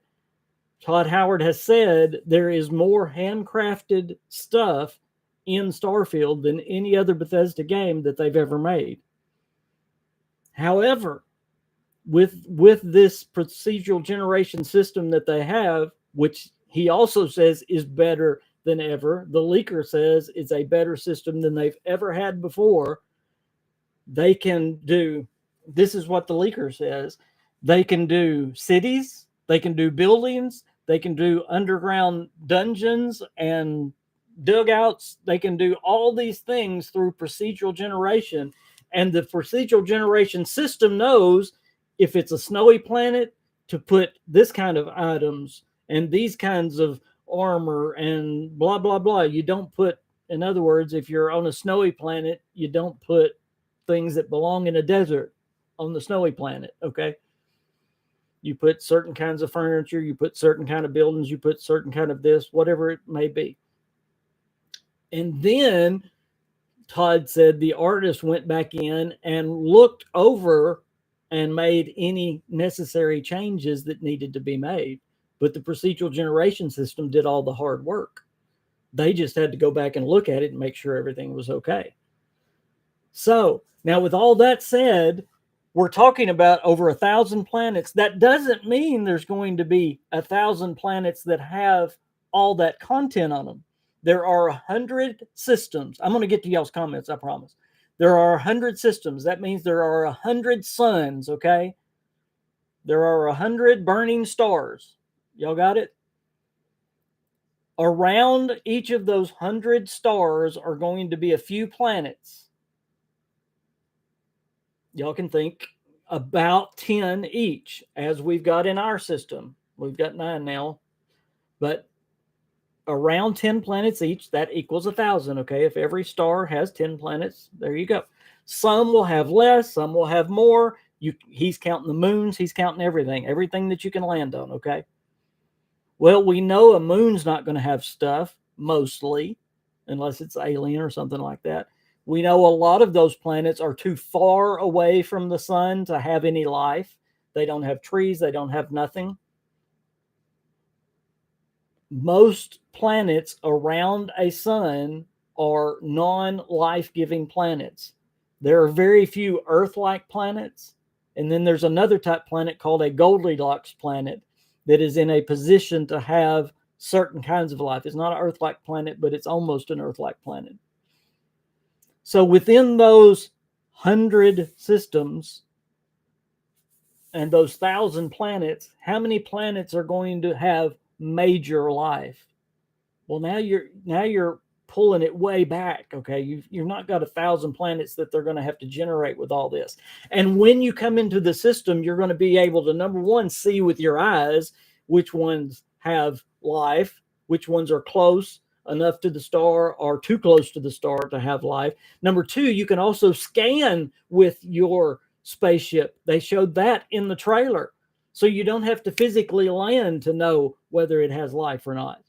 Todd Howard has said there is more handcrafted stuff in Starfield than any other Bethesda game that they've ever made. However, with this procedural generation system that they have, which he also says is better than ever, the leaker says it's a better system than they've ever had before. They can do, this is what the leaker says, they can do cities, they can do buildings, they can do underground dungeons and dugouts. They can do all these things through procedural generation. And the procedural generation system knows if it's a snowy planet to put this kind of items and these kinds of armor and blah, blah, blah. You don't put, in other words, if you're on a snowy planet, you don't put things that belong in a desert on the snowy planet, okay? You put certain kinds of furniture, you put certain kind of buildings, you put certain kind of this, whatever it may be. And then Todd said the artist went back in and looked over and made any necessary changes that needed to be made. But the procedural generation system did all the hard work. They just had to go back and look at it and make sure everything was okay. So now with all that said, we're talking about over 1,000 planets. That doesn't mean there's going to be 1,000 planets that have all that content on them. There are 100 systems. I'm going to get to y'all's comments, I promise. There are 100 systems. That means there are 100 suns, okay? There are 100 burning stars. Y'all got it? Around each of those 100 stars are going to be a few planets. Y'all can think about 10 each, as we've got in our system. We've got 9 now, but around 10 planets each, that equals 1,000. Okay, if every star has 10 planets, there you go. Some will have less, some will have more. He's counting the moons, he's counting everything that you can land on. Okay, well, we know a moon's not going to have stuff mostly, unless it's alien or something like that. We know a lot of those planets are too far away from the sun to have any life. They don't have trees, they don't have nothing. Most planets around a sun are non-life-giving planets. There are very few Earth-like planets, and then there's another type planet called a Goldilocks planet that is in a position to have certain kinds of life. It's not an Earth-like planet, but it's almost an Earth-like planet. So within those 100 systems and those 1,000 planets, how many planets are going to have major life? Well, now you're pulling it way back. Okay, you've not got 1,000 planets that they're going to have to generate with all this. And when you come into the system, you're going to be able to, number one, see with your eyes which ones have life, which ones are close enough to the star or too close to the star to have life. Number two, you can also scan with your spaceship. They showed that in the trailer. So you don't have to physically land to know whether it has life or not.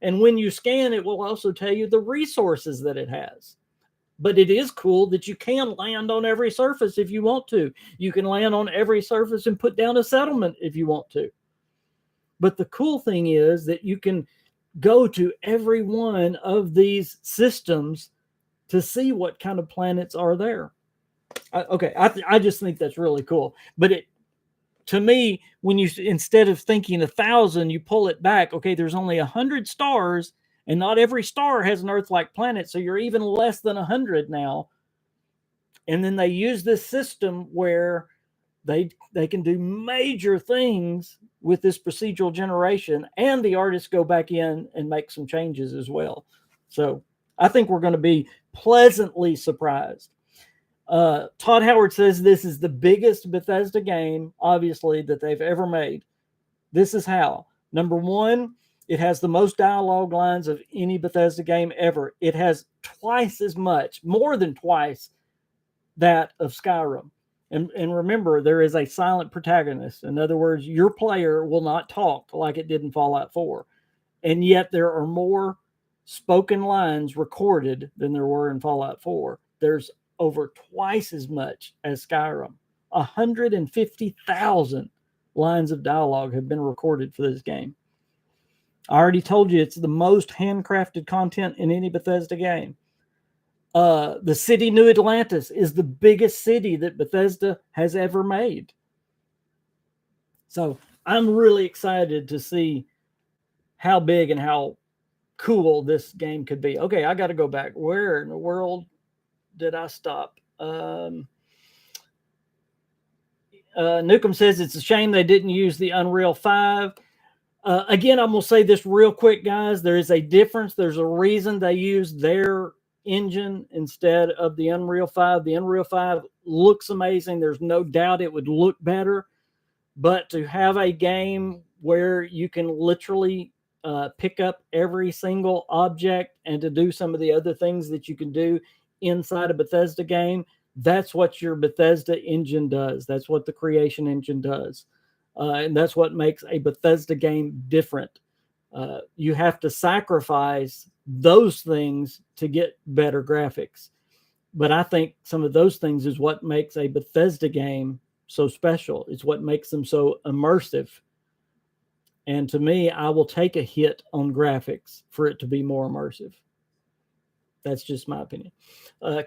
And when you scan, it will also tell you the resources that it has. But it is cool that you can land on every surface if you want to. You can land on every surface and put down a settlement if you want to. But the cool thing is that you can go to every one of these systems to see what kind of planets are there. I just think that's really cool. But to me, when you, instead of thinking 1,000, you pull it back. Okay, there's only 100 stars, and not every star has an Earth-like planet, so you're even less than 100 now. And then they use this system where they can do major things with this procedural generation, and the artists go back in and make some changes as well. So I think we're going to be pleasantly surprised. Todd Howard says this is the biggest Bethesda game, obviously, that they've ever made. This is how. Number one, it has the most dialogue lines of any Bethesda game ever. It has twice as much, more than twice, that of Skyrim. And remember, there is a silent protagonist. In other words, your player will not talk like it did in Fallout 4. And yet there are more spoken lines recorded than there were in Fallout 4. There's over twice as much as Skyrim. 150,000 lines of dialogue have been recorded for this game. I already told you it's the most handcrafted content in any Bethesda game. The city New Atlantis is the biggest city that Bethesda has ever made. So I'm really excited to see how big and how cool this game could be. Okay, I got to go back. Where in the world did I stop? Newcomb says it's a shame they didn't use the Unreal 5. Again, I'm going to say this real quick, guys. There is a difference. There's a reason they use their engine instead of the Unreal 5. The Unreal 5 looks amazing. There's no doubt it would look better. But to have a game where you can literally pick up every single object and to do some of the other things that you can do inside a Bethesda game, that's what your Bethesda engine does. That's what the creation engine does. And that's what makes a Bethesda game different. You have to sacrifice those things to get better graphics. But I think some of those things is what makes a Bethesda game so special. It's what makes them so immersive. And to me, I will take a hit on graphics for it to be more immersive. That's just my opinion.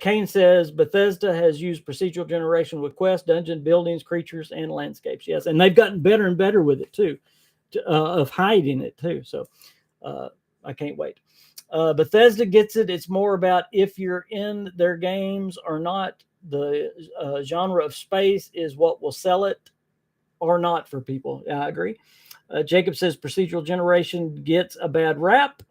Kane says Bethesda has used procedural generation with quests, dungeon, buildings, creatures, and landscapes. Yes, and they've gotten better and better with it too, of hiding it too. So I can't wait. Bethesda gets it. It's more about if you're in their games or not. The genre of space is what will sell it or not for people. I agree. Jacob says procedural generation gets a bad rap.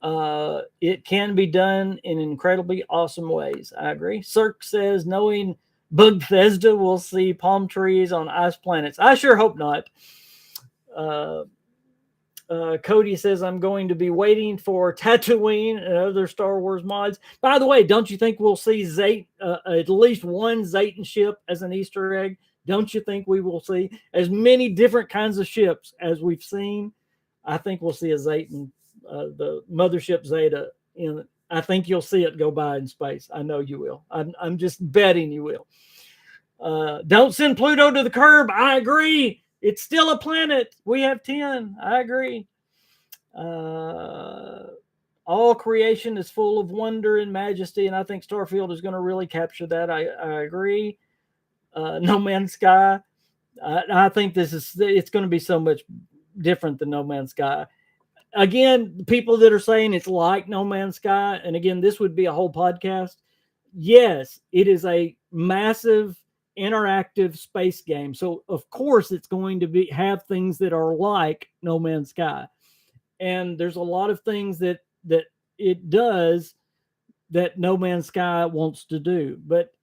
It can be done in incredibly awesome ways. I agree. Cirque says, knowing Bethesda will see palm trees on ice planets. I sure hope not. Uh, Cody says, I'm going to be waiting for Tatooine and other Star Wars mods. By the way, don't you think we'll see at least one Zayton ship as an Easter egg? Don't you think we will see as many different kinds of ships as we've seen? I think we'll see a Zayton, the mothership Zeta. I think you'll see it go by in space. I know you will. I'm just betting you will. Don't send Pluto to the curb. I agree. It's still a planet. We have 10. I agree. All creation is full of wonder and majesty, and I think Starfield is going to really capture that. I agree. No Man's Sky. I think it's going to be so much different than No Man's Sky. Again, people that are saying it's like No Man's Sky, and again, this would be a whole podcast. Yes, it is a massive interactive space game. So of course it's going to have things that are like No Man's Sky. And there's a lot of things that it does that No Man's Sky wants to do. But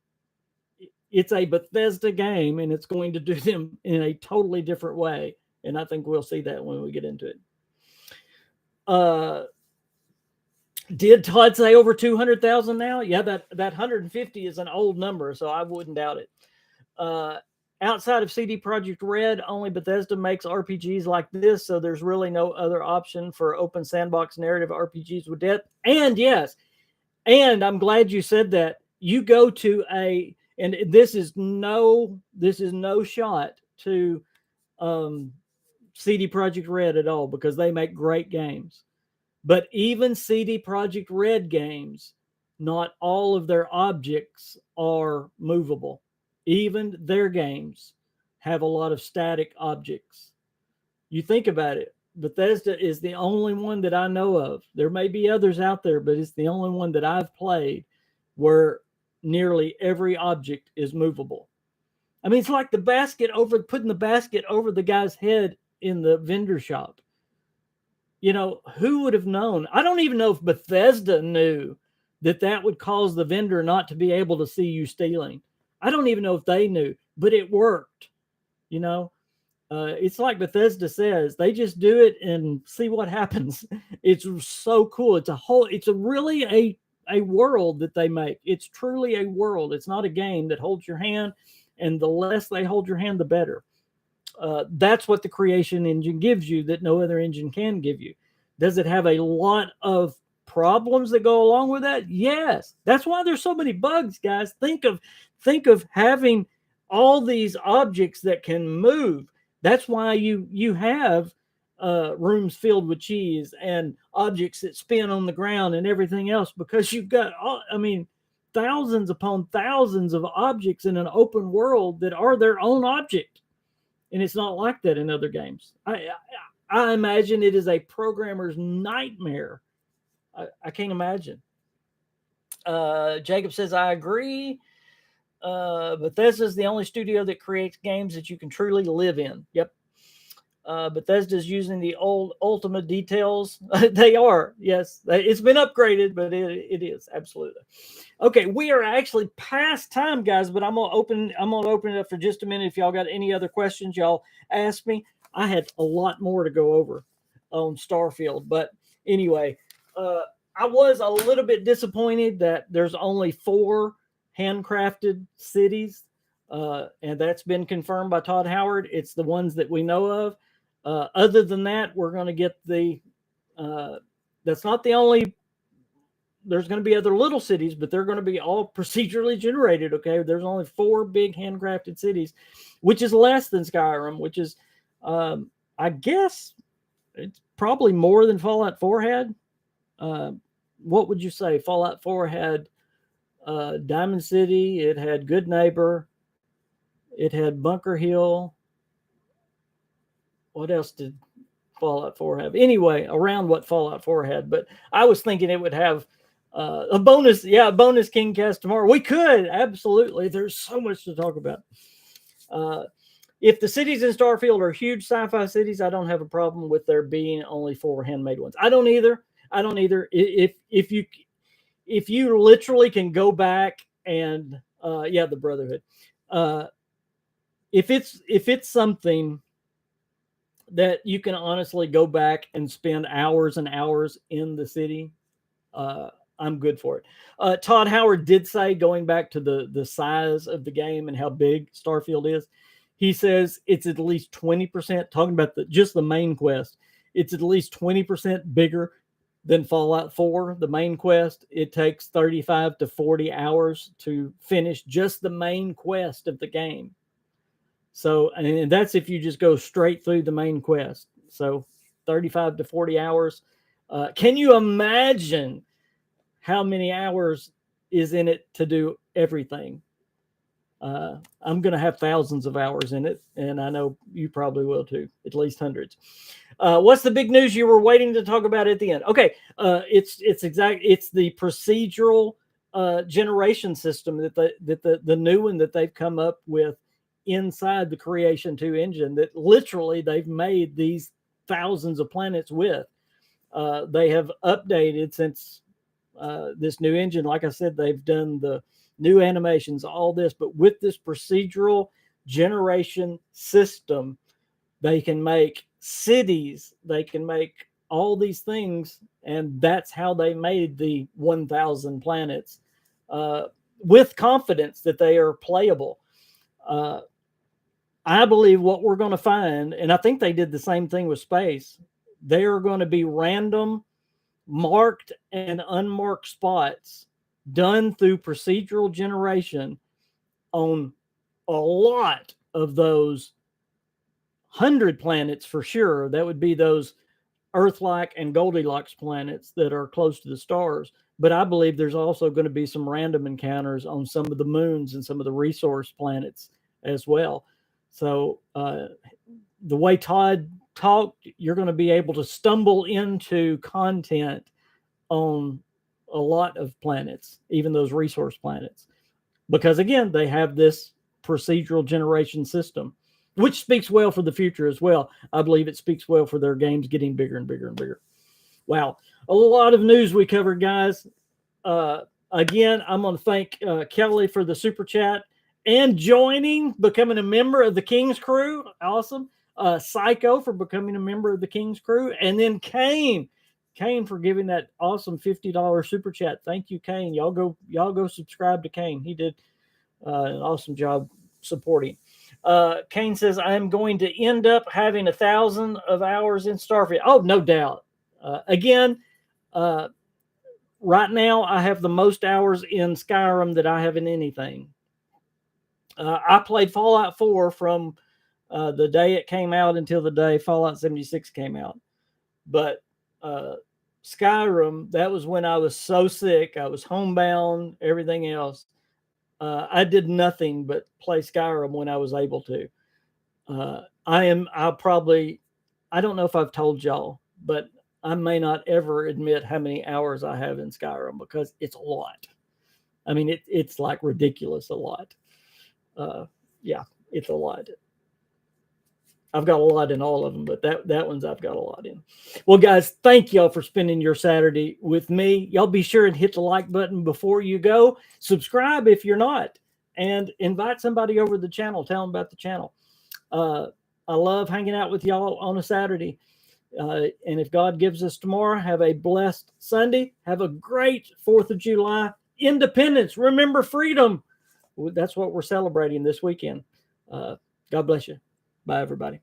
it's a Bethesda game, and it's going to do them in a totally different way. And I think we'll see that when we get into it. Did Todd say over 200,000 now? Yeah, that 150 is an old number, so I wouldn't doubt it. Outside of CD Projekt Red, only Bethesda makes RPGs like this, so there's really no other option for open sandbox narrative RPGs with depth. And yes, and I'm glad you said that. You go to and this is no shot to CD Projekt Red at all, because they make great games. But even CD Projekt Red games, not all of their objects are movable. Even their games have a lot of static objects. You think about it. Bethesda is the only one that I know of. There may be others out there, but it's the only one that I've played where nearly every object is movable. I mean, it's like putting the basket over the guy's head in the vendor shop. You know, who would have known? I don't even know if Bethesda knew that would cause the vendor not to be able to see you stealing. I don't even know if they knew, but it worked. You know, it's like Bethesda says, they just do it and see what happens. It's so cool. It's really a world that they make. It's truly a world. It's not a game that holds your hand, and the less they hold your hand, the better. That's what the creation engine gives you that no other engine can give you. Does it have a lot of problems that go along with that? Yes. That's why there's so many bugs, guys. Think of having all these objects that can move. That's why you have rooms filled with cheese and objects that spin on the ground and everything else, because you've got thousands upon thousands of objects in an open world that are their own object. And it's not like that in other games. I imagine it is a programmer's nightmare. I can't imagine. Jacob says, I agree. Bethesda is the only studio that creates games that you can truly live in. Yep. Bethesda is using the old Ultimate details. They are. Yes. It's been upgraded, but it is. Absolutely. Okay. We are actually past time, guys, but I'm going to open it up for just a minute. If y'all got any other questions, y'all ask me. I had a lot more to go over on Starfield, but anyway, I was a little bit disappointed that there's only 4 handcrafted cities, and that's been confirmed by Todd Howard. It's the ones that we know of. Other than that, we're going to get that's not the only. There's going to be other little cities, but they're going to be all procedurally generated. Okay, there's only 4 big handcrafted cities, which is less than Skyrim, which is, I guess, it's probably more than Fallout 4 had. What would you say? Fallout 4 had Diamond City. It had Good Neighbor. It had Bunker Hill. What else did Fallout 4 have? Anyway, around what Fallout 4 had. But I was thinking it would have a bonus. Yeah, a bonus KingCast tomorrow. We could. Absolutely. There's so much to talk about. If the cities in Starfield are huge sci-fi cities, I don't have a problem with there being only 4 handmade ones. I don't either. I don't either. If you literally can go back and the Brotherhood. If it's something that you can honestly go back and spend hours and hours in the city, I'm good for it. Todd Howard did say, going back to the size of the game and how big Starfield is, he says it's at least 20%, talking about just the main quest, it's at least 20% bigger than Fallout 4, the main quest. It takes 35 to 40 hours to finish just the main quest of the game. So, and that's if you just go straight through the main quest. So 35 to 40 hours. Can you imagine how many hours is in it to do everything? I'm going to have thousands of hours in it, and I know you probably will too, at least hundreds. What's the big news you were waiting to talk about at the end? Okay, it's the procedural generation system that the new one that they've come up with inside the Creation 2 engine, that literally they've made these thousands of planets with. They have updated since this new engine. Like I said, they've done the new animations, all this, but with this procedural generation system, they can make cities, they can make all these things, and that's how they made the 1,000 planets with confidence that they are playable. I believe what we're going to find, and I think they did the same thing with space, they are going to be random, marked and unmarked spots done through procedural generation on a lot of those 100 planets for sure. That would be those Earth-like and Goldilocks planets that are close to the stars. But I believe there's also going to be some random encounters on some of the moons and some of the resource planets as well. So the way Todd talked, you're going to be able to stumble into content on a lot of planets, even those resource planets, because again, they have this procedural generation system, which speaks well for the future as well. I believe it speaks well for their games getting bigger and bigger and bigger. Wow. A lot of news we covered, guys. Again, I'm going to thank Kelly for the super chat and becoming a member of the King's Crew. Awesome. Psycho for becoming a member of the King's Crew. And then Kane for giving that awesome $50 super chat. Thank you, Kane. Y'all go subscribe to Kane. He did an awesome job supporting. Kane says, I'm going to end up having 1,000 of hours in Starfield. Oh, no doubt. Again, right now I have the most hours in Skyrim that I have in anything. I played Fallout 4 from the day it came out until the day Fallout 76 came out. But Skyrim, that was when I was so sick. I was homebound, everything else. I did nothing but play Skyrim when I was able to. I don't know if I've told y'all, but I may not ever admit how many hours I have in Skyrim, because it's a lot. I mean, it's like ridiculous a lot. Yeah, it's a lot. I've got a lot in all of them, but that one's I've got a lot in. Well, guys, thank y'all for spending your Saturday with me. Y'all be sure and hit the like button before you go. Subscribe if you're not, and invite somebody over to the channel. Tell them about the channel. I love hanging out with y'all on a Saturday. And if God gives us tomorrow, have a blessed Sunday. Have a great 4th of July. Independence. Remember freedom. That's what we're celebrating this weekend. God bless you. Bye, everybody.